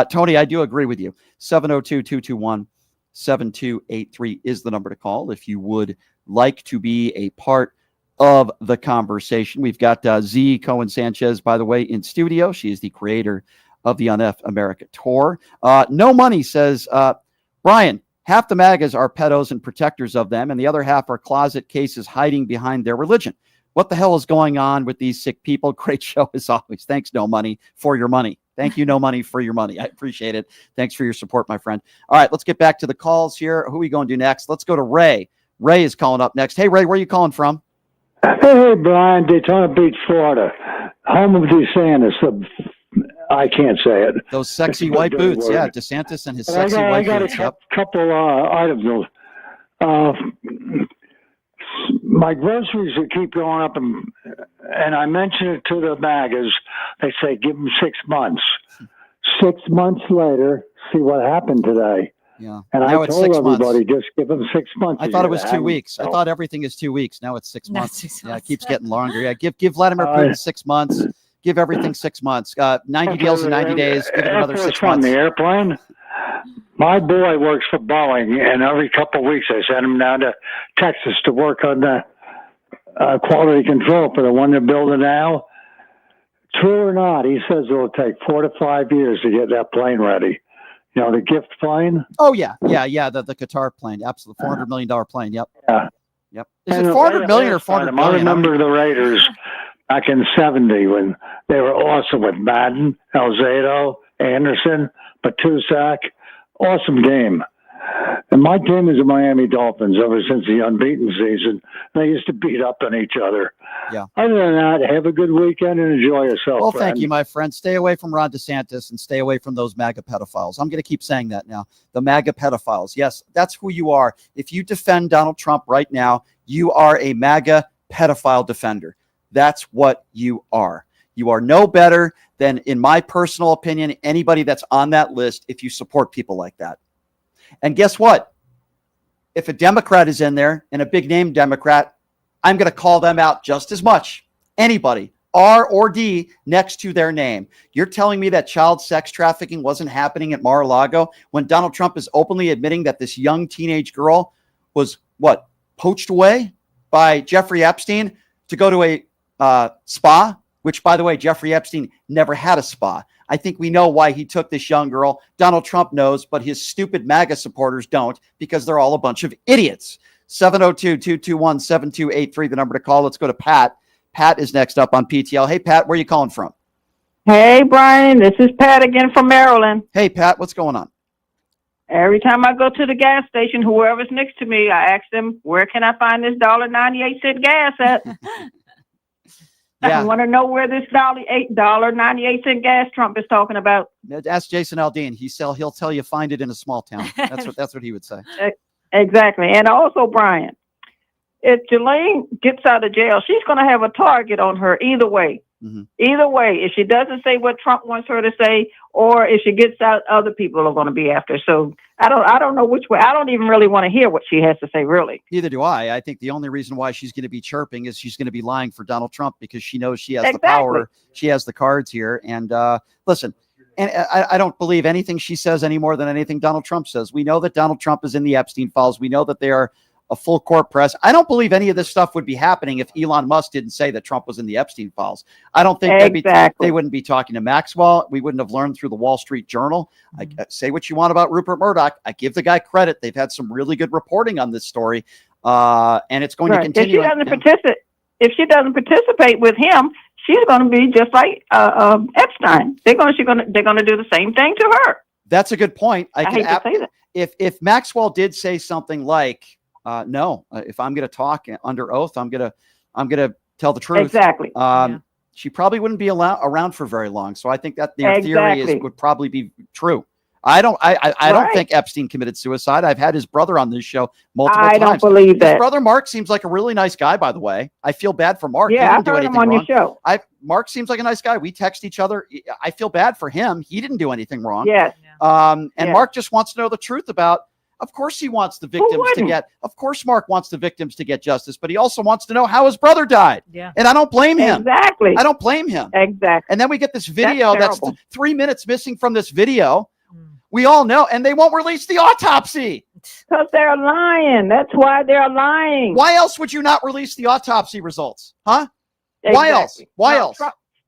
Tony, I do agree with you. 702-221-7283 is the number to call if you would like to be a part of the conversation. We've got Z Cohen Sanchez, by the way, in studio. She is the creator of the UNF America tour. No Money says, Brian, half the MAGAs are pedos and protectors of them, and the other half are closet cases hiding behind their religion. What the hell is going on with these sick people? Great show as always. Thanks, No Money, for your money. Thank you, No Money, for your money. I appreciate it. Thanks for your support, my friend. All right, let's get back to the calls here. Who are we going to do next? Let's go to Ray. Ray is calling up next. Hey, Ray, where are you calling from? Hey, Brian, Daytona Beach, Florida. Home of DeSantis. I can't say it. Those sexy white boots. Yeah, DeSantis and his sexy white boots. I got a couple items. My groceries that keep going up, and I mention it to the MAGAs. They say, give them 6 months. 6 months later, see what happened today. Yeah. And now I it's told 6 everybody, months. just give them 6 months. I thought it was 2 weeks. I thought everything is 2 weeks. Now it's 6 months. 6 Yeah, it keeps getting longer. Yeah, give Vladimir Putin 6 months. Give everything 6 months. 90 deals in 90 days. Give it another 6 on months. the airplane. My boy works for Boeing, and every couple of weeks I send him down to Texas to work on the quality control for the one they're building now. True or not, he says it'll take 4 to 5 years to get that plane ready. You know, the gift plane? Oh, yeah. The Qatar plane. Absolutely. $400 million plane. Yep. Yeah. Yep. Is it 400 million or 400 I million? remember the Raiders back in 70 when they were awesome with Madden, Alzado, Anderson, Patusak. Awesome game. And my team is the Miami Dolphins ever since the unbeaten season. They used to beat up on each other. Yeah. Other than that, have a good weekend and enjoy yourself. Well, friend. thank you, my friend. Stay away from Ron DeSantis and stay away from those MAGA pedophiles. I'm going to keep saying that now. The MAGA pedophiles. Yes, that's who you are. If you defend Donald Trump right now, you are a MAGA pedophile defender. That's what you are. You are no better than, in my personal opinion, anybody that's on that list if you support people like that. And guess what? If a Democrat is in there and a big name Democrat, I'm going to call them out just as much. Anybody, R or D, next to their name. You're telling me that child sex trafficking wasn't happening at Mar-a-Lago when Donald Trump is openly admitting that this young teenage girl was, poached away by Jeffrey Epstein to go to a spa, which, by the way, Jeffrey Epstein never had a spa. I think we know why he took this young girl. Donald Trump knows, but his stupid MAGA supporters don't, because they're all a bunch of idiots. 702-221-7283, the number to call. Let's go to Pat. Pat is next up on PTL. Hey, Pat, where are you calling from? Hey, Brian, this is Pat again from Maryland. Hey, Pat, what's going on? Every time I go to the gas station, whoever's next to me, I ask them, where can I find this $1.98 gas at? Yeah. I want to know where this $1.98 gas Trump is talking about. Ask Jason Aldean. He'll tell you find it in a small town. That's what he would say. Exactly. And also, Brian, if Jelaine gets out of jail, she's going to have a target on her either way. Mm-hmm. Either way, if she doesn't say what Trump wants her to say, or if she gets out, other people are going to be after her. So I don't know which way. I don't even really want to hear what she has to say, really. Neither do I. I think the only reason why she's going to be chirping is she's going to be lying for Donald Trump, because she knows she has the power. She has the cards here. And listen, and I don't believe anything she says any more than anything Donald Trump says. We know that Donald Trump is in the Epstein files. We know that they are a full court press. I don't believe any of this stuff would be happening if Elon Musk didn't say that Trump was in the Epstein files. I don't think they wouldn't be talking to Maxwell. We wouldn't have learned through the Wall Street Journal. I say what you want about Rupert Murdoch. I give the guy credit. They've had some really good reporting on this story, and it's going to continue. If she doesn't participate with him, she's going to be just like Epstein. They're going to do the same thing to her. That's a good point. I hate to say that. If Maxwell did say something like, no, if I'm going to talk under oath, I'm going to tell the truth. Exactly. She probably wouldn't be around for very long. So I think that their theory would probably be true. I don't think Epstein committed suicide. I've had his brother on this show multiple times. I don't believe that. His brother Mark seems like a really nice guy, by the way. I feel bad for Mark. Yeah, I've heard him on your show. Mark seems like a nice guy. We text each other. I feel bad for him. He didn't do anything wrong. Yes. Mark just wants to know the truth about. Of course he wants the victims to get. Of course Mark wants the victims to get justice, but he also wants to know how his brother died. Yeah. And I don't blame him. Exactly. I don't blame him. Exactly. And then we get this video that's 3 minutes missing from this video. Mm. We all know, and they won't release the autopsy. Because they're lying. That's why they're lying. Why else would you not release the autopsy results? Huh? Why else? Why else?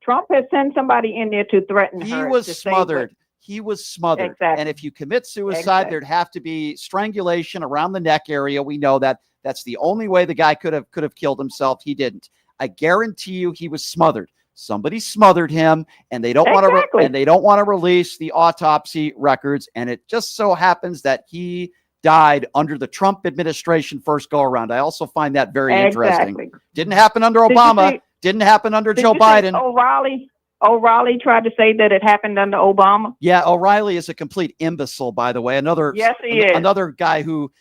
Trump has sent somebody in there to threaten her. He was smothered. He was smothered. Exactly. And if you commit suicide, there'd have to be strangulation around the neck area. We know that. That's the only way the guy could have killed himself. He didn't. I guarantee you he was smothered. Somebody smothered him, and they don't want to release the autopsy records. And it just so happens that he died under the Trump administration first go around. I also find that very interesting. Didn't happen under Obama. Didn't happen under Joe Biden. O'Reilly tried to say that it happened under Obama. Yeah, O'Reilly is a complete imbecile, by the way. Yes, he is. Another guy who,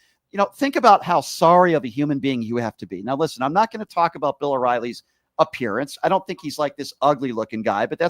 think about how sorry of a human being you have to be. Now, listen, I'm not going to talk about Bill O'Reilly's appearance. I don't think he's like this ugly looking guy, but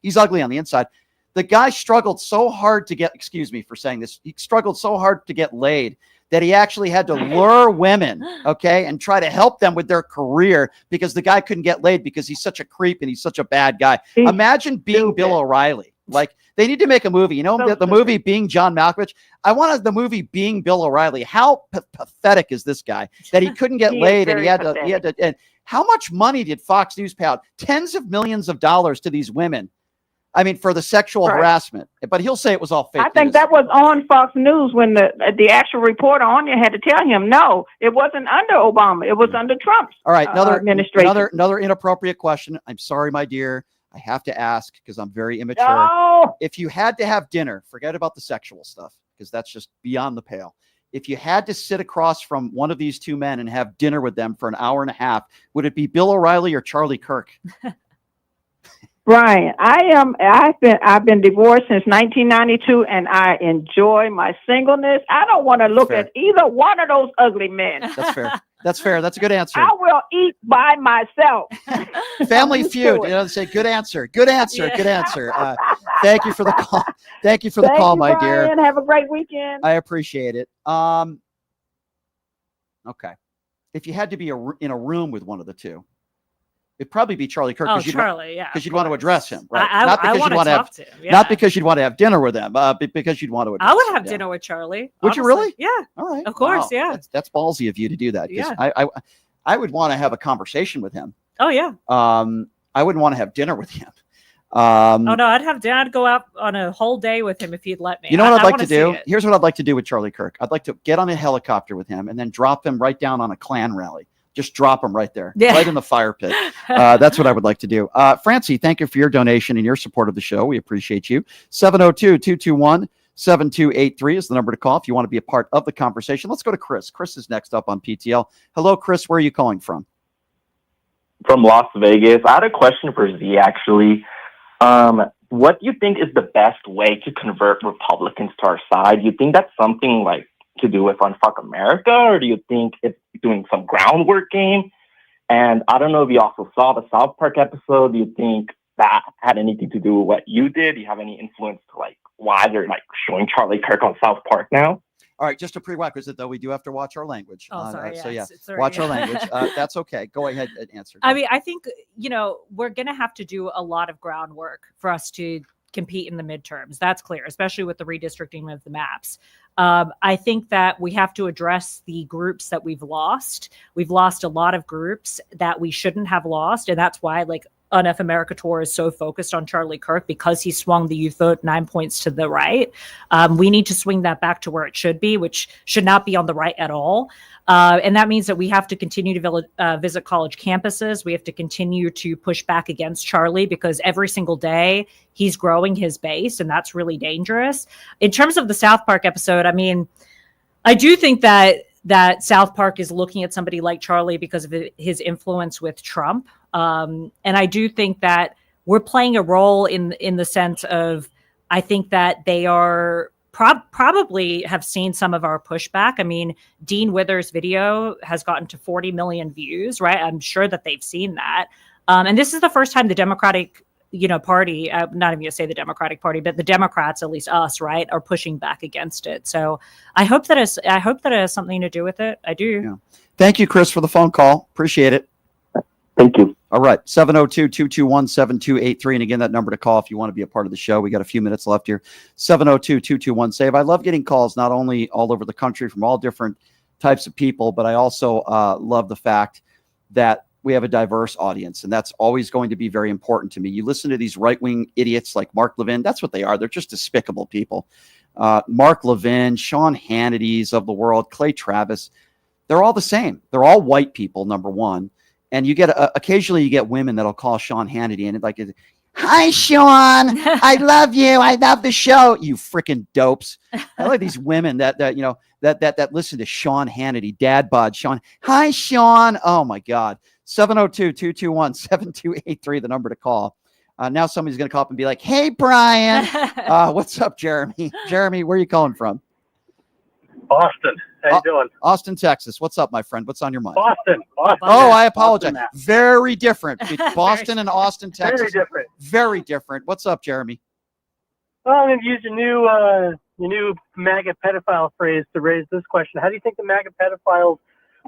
he's ugly on the inside. The guy struggled so hard to get, excuse me for saying this, he struggled so hard to get laid that he actually had to lure women, okay, and try to help them with their career because the guy couldn't get laid because he's such a creep and he's such a bad guy. Imagine being Bill O'Reilly. Like, they need to make a movie. The movie Being John Malkovich. I wanted the movie Being Bill O'Reilly. How pathetic is this guy that he couldn't get laid and he had to. And how much money did Fox News pay out? Tens of millions of dollars to these women. I mean, for the sexual harassment, but he'll say it was all fake. I think that was on Fox News when the actual reporter on there had to tell him, no, it wasn't under Obama. It was under Trump's all right, administration. Another inappropriate question. I'm sorry, my dear. I have to ask because I'm very immature. No. If you had to have dinner, forget about the sexual stuff because that's just beyond the pale. If you had to sit across from one of these two men and have dinner with them for an hour and a half, would it be Bill O'Reilly or Charlie Kirk? Brian, I've been divorced since 1992, and I enjoy my singleness. I don't want to look at either one of those ugly men. That's fair. That's fair. That's a good answer. I will eat by myself. Family Feud. They say good answer. Good answer. Yeah. Good answer. Thank you for the call. Thank you for the call, my dear. Have a great weekend. I appreciate it. Okay. if you had to be in a room with one of the two, it'd probably be Charlie Kirk. Oh, Charlie, yeah. Because you'd want to address him, right? I want to talk to him. Yeah. Not because you'd want to have dinner with him, because you'd want to address I would him, have yeah. dinner with Charlie. Would you honestly. really? Yeah. All right. Of course, Wow. yeah. That's ballsy of you to do that. 'Cause Yeah. I would want to have a conversation with him. Oh, yeah. I wouldn't want to have dinner with him. Oh, no, I'd go out on a whole day with him if he'd let me. You know what I'd like to do? see it. Here's what I'd like to do with Charlie Kirk. I'd like to get on a helicopter with him and then drop him right down on a Klan rally. Just drop him right there, right in the fire pit. That's what I would like to do. Francie, thank you for your donation and your support of the show. We appreciate you. 702-221-7283 is the number to call if you want to be a part of the conversation. Let's go to Chris. Chris is next up on PTL. Hello, Chris. Where are you calling from? From Las Vegas. I had a question for Z, actually. What do you think is the best way to convert Republicans to our side? Do you think that's something like to do with Unfuck America, or do you think it's doing some groundwork game? And I don't know if you also saw the South Park episode. Do you think that had anything to do with what you did? Do you have any influence to like why they're like showing Charlie Kirk on South Park now? All right, just a prerequisite, though, we do have to watch our language. Oh, sorry. So, yeah, Sorry. watch our language. That's okay. Go ahead and answer. I mean, I think, we're going to have to do a lot of groundwork for us to compete in the midterms. That's clear, especially with the redistricting of the maps. I think that we have to address the groups that we've lost. We've lost a lot of groups that we shouldn't have lost. And that's why, Enough America Tour is so focused on Charlie Kirk, because he swung the youth vote 9 points to the right. We need to swing that back to where it should be, which should not be on the right at all. And that means that we have to continue to visit college campuses. We have to continue to push back against Charlie, because every single day he's growing his base, and that's really dangerous. In terms of the South Park episode, I mean, I do think that South Park is looking at somebody like Charlie because of his influence with Trump. And I do think that we're playing a role in the sense of, I think that they are probably have seen some of our pushback. I mean, Dean Withers' video has gotten to 40 million views, right? I'm sure that they've seen that. And this is the first time the Democratic party, not even going to say the Democratic Party, but the Democrats, at least us, right, are pushing back against it. So I hope that it has something to do with it. I do. Yeah. Thank you, Chris, for the phone call. Appreciate it. Thank you. All right. 702-221-7283. And again, that number to call if you want to be a part of the show. We got a few minutes left here. 702-221-SAVE. I love getting calls, not only all over the country from all different types of people, but I also love the fact that we have a diverse audience, and that's always going to be very important to me. You listen to these right-wing idiots like Mark Levin. That's what they are. They're just despicable people. Mark Levin, Sean Hannity's of the world, Clay Travis, they're all the same. They're all white people, number one. And you get occasionally you get women that'll call Sean Hannity and like, "Hi, Sean, I love you. I love the show." You freaking dopes! I like these women that listen to Sean Hannity, dad bod Sean. Hi, Sean. Oh my God. 702-221-7283, the number to call. Now somebody's going to call up and be like, "Hey, Brian, what's up, Jeremy? Jeremy, where are you calling from?" Austin. How you doing? Austin, Texas. What's up, my friend? What's on your mind? Boston. Oh, I apologize. Very different. Boston and Austin, Texas. Very different. Very different. What's up, Jeremy? Well, I'm going to use your new MAGA pedophile phrase to raise this question. How do you think the MAGA pedophiles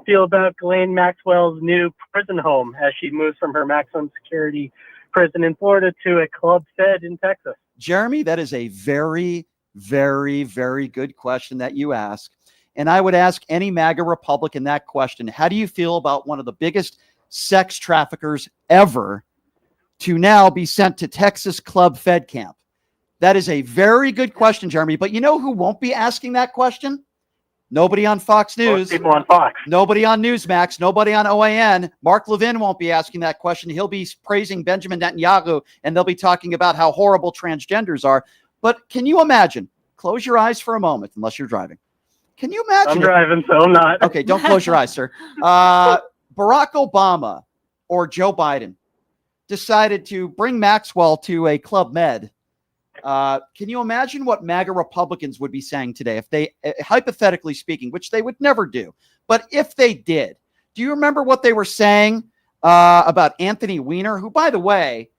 feel about Ghislaine Maxwell's new prison home as she moves from her maximum security prison in Florida to a club fed in Texas? Jeremy, that is a very, very, very good question that you ask. And I would ask any MAGA Republican that question. How do you feel about one of the biggest sex traffickers ever to now be sent to Texas Club Fed camp? That is a very good question, Jeremy. But you know who won't be asking that question? Nobody on Fox News. Most people on Fox. Nobody on Newsmax. Nobody on OAN. Mark Levin won't be asking that question. He'll be praising Benjamin Netanyahu, and they'll be talking about how horrible transgenders are. But can you imagine? Close your eyes for a moment, unless you're driving. Can you imagine? I'm driving, so I'm not. Okay, don't close your eyes, sir. Barack Obama or Joe Biden decided to bring Maxwell to a Club Med. Can you imagine what MAGA Republicans would be saying today if they, hypothetically speaking, which they would never do, but if they did? Do you remember what they were saying about Anthony Weiner, who, by the way,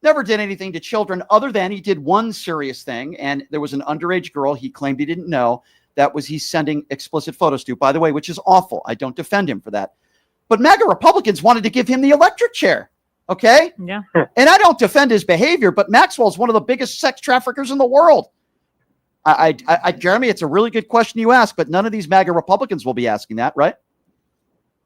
never did anything to children other than he did one serious thing, and there was an underage girl he claimed he didn't know that was he's sending explicit photos to, by the way, which is awful. I don't defend him for that. But MAGA Republicans wanted to give him the electric chair. Okay? Yeah. And I don't defend his behavior, but Maxwell's one of the biggest sex traffickers in the world. Jeremy, it's a really good question you ask, but none of these MAGA Republicans will be asking that, right?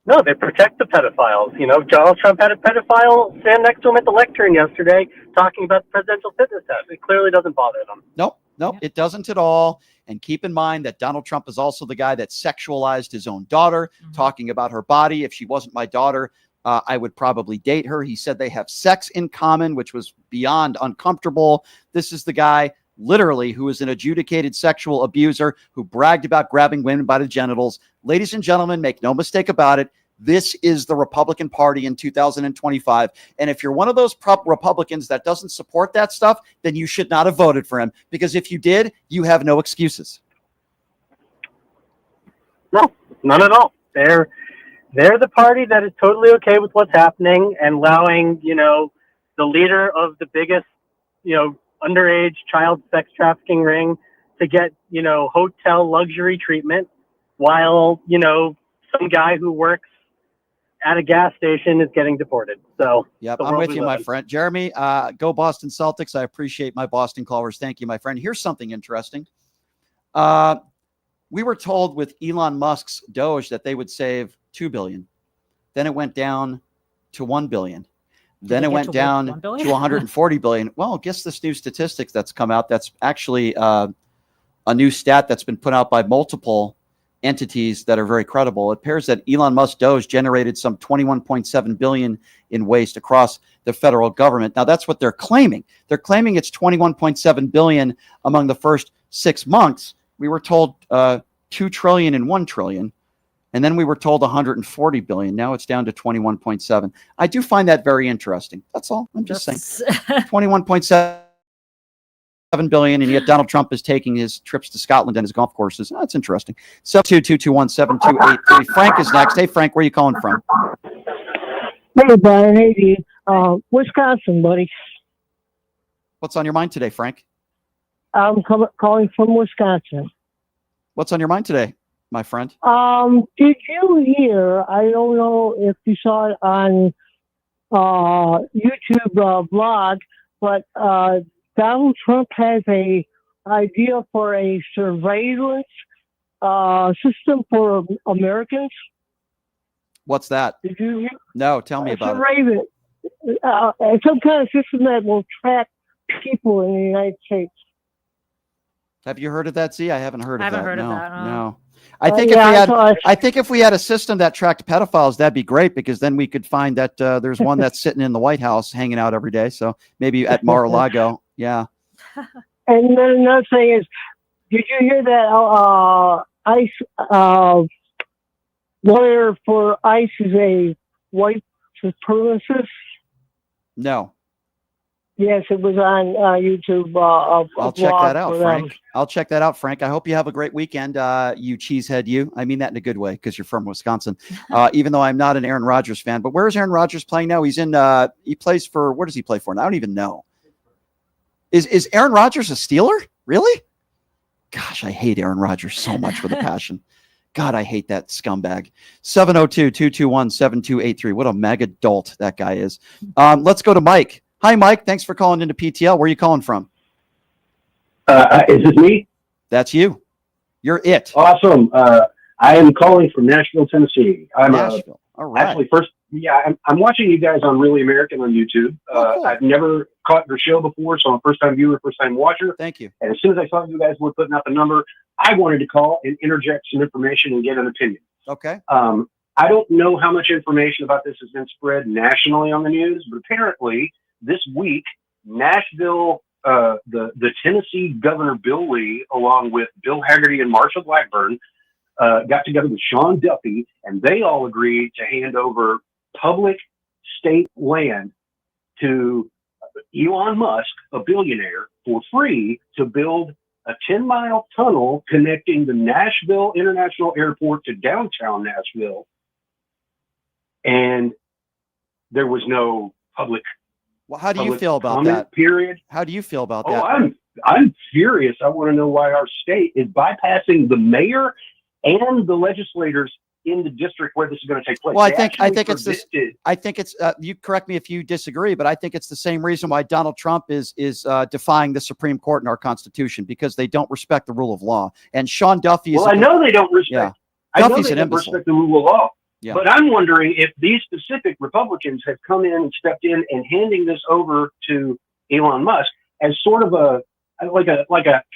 No, they protect the pedophiles. You know, Donald Trump had a pedophile stand next to him at the lectern yesterday talking about the presidential fitness test. It clearly doesn't bother them. Nope, it doesn't at all. And keep in mind that Donald Trump is also the guy that sexualized his own daughter, talking about her body. If she wasn't my daughter, I would probably date her. He said they have sex in common, which was beyond uncomfortable. This is the guy literally who is an adjudicated sexual abuser who bragged about grabbing women by the genitals. Ladies and gentlemen, make no mistake about it. This is the Republican Party in 2025. And if you're one of those Republicans that doesn't support that stuff, then you should not have voted for him. Because if you did, you have no excuses. No, none at all. They're the party that is totally okay with what's happening and allowing, you know, the leader of the biggest, you know, underage child sex trafficking ring to get, you know, hotel luxury treatment while, you know, some guy who works at a gas station is getting deported. So yep, I'm with you, my friend. Jeremy, go Boston Celtics. I appreciate my Boston callers. Thank you, my friend. Here's something interesting. We were told with Elon Musk's Doge that they would save $2 billion. Then it went down to $1 billion. Then it went down to $140 billion. Well, guess this new statistics that's come out. That's actually a new stat that's been put out by multiple entities that are very credible. It appears that Elon Musk Doge generated some $21.7 billion in waste across the federal government. Now, that's what they're claiming. They're claiming it's $21.7 billion among the first 6 months. We were told $2 trillion and $1 trillion. And then we were told 140 billion. Now it's down to 21.7. I do find that very interesting. That's all. I'm just saying. 21.7 billion, and yet Donald Trump is taking his trips to Scotland and his golf courses. That's interesting. 722217283. Frank is next. Hey, Frank, where are you calling from? Hey, Brian. Hey, Dee. Wisconsin, buddy. What's on your mind today, Frank? I'm calling from Wisconsin. What's on your mind today, my friend? Did you hear, I don't know if you saw it on YouTube blog, but Donald Trump has a idea for a surveillance system for Americans. What's that? Did you hear? No, tell me about it. Some kind of system that will track people in the United States. Have you heard of that, Z? I haven't heard of that. I haven't heard of that. No. I think if we had a system that tracked pedophiles, that'd be great, because then we could find that there's one that's sitting in the White House hanging out every day. So maybe at Mar-a-Lago. Yeah. And then another thing is, did you hear that ICE lawyer for ICE is a white supremacist? No. Yes, it was on YouTube. I'll check that out, Frank. I'll check that out, Frank. I hope you have a great weekend, you cheesehead. You. I mean that in a good way, because you're from Wisconsin. Even though I'm not an Aaron Rodgers fan, but where is Aaron Rodgers playing now? He's in. He plays for. Where does he play for? I don't even know. Is Aaron Rodgers a Steeler? Really? Gosh, I hate Aaron Rodgers so much with a passion. God, I hate that scumbag. 702-221-7283. What a mega dolt that guy is. Let's go to Mike. Hi, Mike. Thanks for calling into PTL. Where are you calling from? Is this me? That's you. You're it. Awesome. I am calling from Nashville, Tennessee. I'm Nashville. All right. Actually, I'm watching you guys on Really American on YouTube. Cool. I've never caught your show before, so I'm a first-time viewer, first-time watcher. Thank you. And as soon as I saw you guys were putting out the number, I wanted to call and interject some information and get an opinion. Okay. I don't know how much information about this has been spread nationally on the news, but apparently this week, Nashville, the Tennessee Governor Bill Lee, along with Bill Hagerty and Marsha Blackburn, got together with Sean Duffy, and they all agreed to hand over public state land to Elon Musk, a billionaire, for free to build a 10-mile tunnel connecting the Nashville International Airport to downtown Nashville. And there was no public. Well, how do you feel about that? Period. How do you feel about Oh, that? I'm furious. I want to know why our state is bypassing the mayor and the legislators in the district where this is going to take place. Well, I think it's this. I think it's. You correct me if you disagree, but I think it's the same reason why Donald Trump is defying the Supreme Court and our Constitution, because they don't respect the rule of law. And Sean Duffy is. Well, I know they don't respect. Yeah. I know Duffy's they an don't imbecile. respect the rule of law. Yeah. But I'm wondering if these specific Republicans have come in and stepped in and handing this over to Elon Musk as sort of a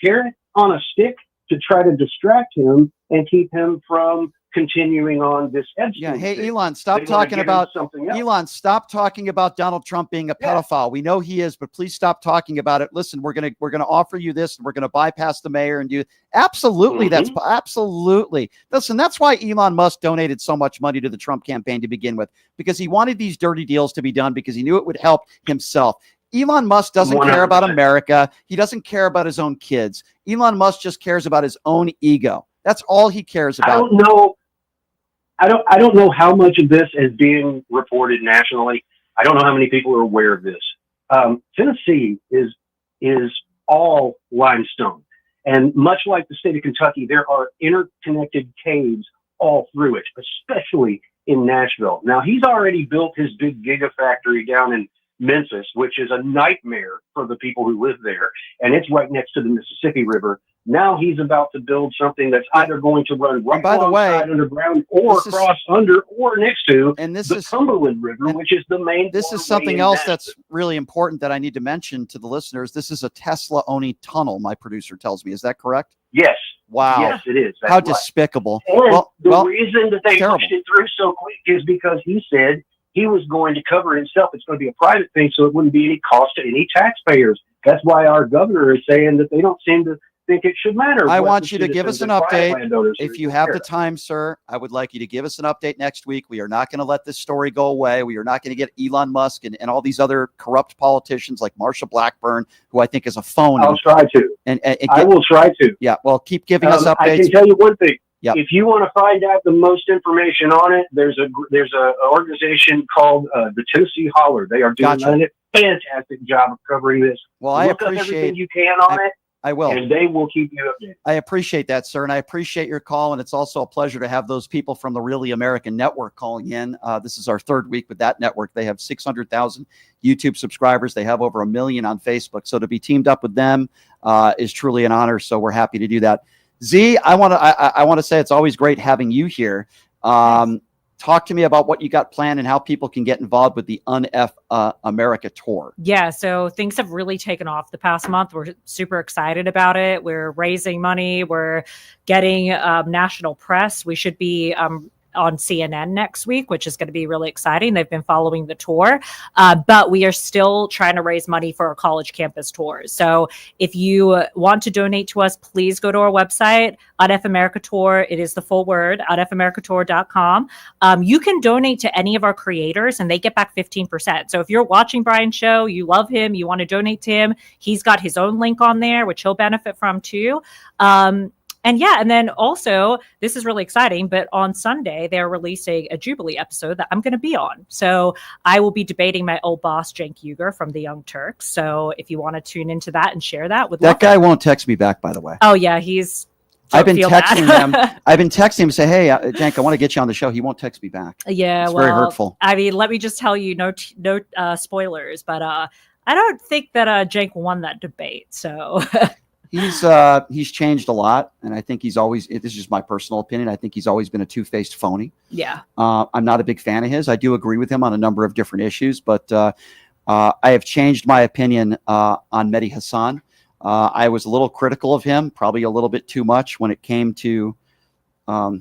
carrot on a stick to try to distract him and keep him from continuing on this Epstein. Yeah. Hey, thing. Elon, stop They wanna talking get about into something else. Elon. Stop talking about Donald Trump being a pedophile. We know he is, but please stop talking about it. Listen, we're gonna offer you this, and we're gonna bypass the mayor and do absolutely. That's absolutely. Listen, that's why Elon Musk donated so much money to the Trump campaign to begin with, because he wanted these dirty deals to be done because he knew it would help himself. Elon Musk doesn't care about 100%. America. He doesn't care about his own kids. Elon Musk just cares about his own ego. That's all he cares about. I don't know. I don't know how much of this is being reported nationally. I don't know how many people are aware of this. Tennessee is all limestone, and much like the state of Kentucky, there are interconnected caves all through it, especially in Nashville. Now, he's already built his big gigafactory down in Memphis, which is a nightmare for the people who live there, and it's right next to the Mississippi River. Now he's about to build something that's either going to run right alongside underground or across under or next to the Cumberland River, which is the main. This is something else that's really important that I need to mention to the listeners. This is a Tesla-owning tunnel, my producer tells me. Is that correct? Yes. Wow. Yes, it is. That's How right. despicable. And the reason that they pushed it through so quick is because he said he was going to cover himself. It's going to be a private thing, so it wouldn't be any cost to any taxpayers. That's why our governor is saying that they don't seem to think it should matter. I want you to give us an update. If you have the time, sir, I would like you to give us an update next week. We are not going to let this story go away. We are not going to get Elon Musk and all these other corrupt politicians like Marsha Blackburn, who I think is a phony. I'll try to. And I will try to. Yeah, well, keep giving us updates. I can tell you one thing. Yep. If you want to find out the most information on it, there's a organization called the Tennessee Holler. They are doing a fantastic job of covering this. Well, I Look up appreciate everything you can on it. I will. And they will keep you updated. I appreciate that, sir. And I appreciate your call. And it's also a pleasure to have those people from the Really American Network calling in. This is our third week with that network. They have 600,000 YouTube subscribers. They have over 1 million on Facebook. So to be teamed up with them is truly an honor. So we're happy to do that. Z, I want to say it's always great having you here. Talk to me about what you got planned and how people can get involved with the UnF America tour. Yeah, so things have really taken off the past month. We're super excited about it. We're raising money. We're getting national press. We should be on CNN next week, which is going to be really exciting. They've been following the tour, but we are still trying to raise money for our college campus tours. So if you want to donate to us, please go to our website, UnF America Tour. It is the full word, unfamericatour.com. You can donate to any of our creators and they get back 15%. So if you're watching Brian's show, you love him, you want to donate to him, he's got his own link on there, which he'll benefit from too. And then also, this is really exciting, but on Sunday, they're releasing a Jubilee episode that I'm going to be on. So I will be debating my old boss, Cenk Uygur from the Young Turks. So if you want to tune into that and share that with that guy won't text me back, by the way. Oh, yeah, I've been texting him. I've been texting him, say, hey, Cenk, I want to get you on the show. He won't text me back. Yeah, it's very hurtful. I mean, let me just tell you, no spoilers, but I don't think that Cenk won that debate. So he's changed a lot, and I think he's always. This is just my personal opinion. I think he's always been a two-faced phony. Yeah. I'm not a big fan of his. I do agree with him on a number of different issues, but I have changed my opinion on Mehdi Hassan. I was a little critical of him, probably a little bit too much when it came to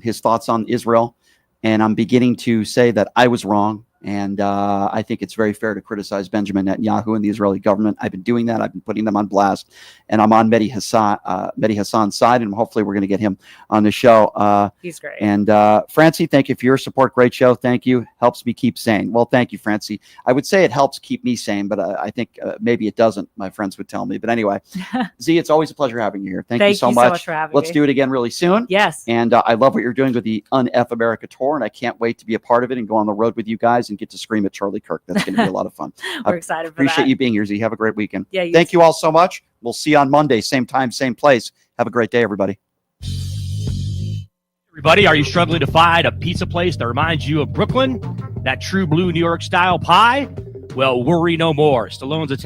his thoughts on Israel. And I'm beginning to say that I was wrong. And I think it's very fair to criticize Benjamin Netanyahu and the Israeli government. I've been doing that. I've been putting them on blast. And I'm on Mehdi Hassan's side. And hopefully we're going to get him on the show. He's great. And Francie, thank you for your support. Great show. Thank you. Helps me keep sane. Well, thank you, Francie. I would say it helps keep me sane, but I think maybe it doesn't, my friends would tell me. But anyway, Z, it's always a pleasure having you here. Thank you so much for having Let's me. do it again really soon. Yes. And I love what you're doing with the UnF America tour. And I can't wait to be a part of it and go on the road with you guys guys and get to scream at Charlie Kirk. That's going to be a lot of fun. We're excited for Appreciate that. you being here, Z. Have a great weekend. Yeah, Thank you all so much. We'll see you on Monday, same time, same place. Have a great day, everybody. Everybody, are you struggling to find a pizza place that reminds you of Brooklyn? That true blue New York style pie? Well, worry no more. Stallone's Italian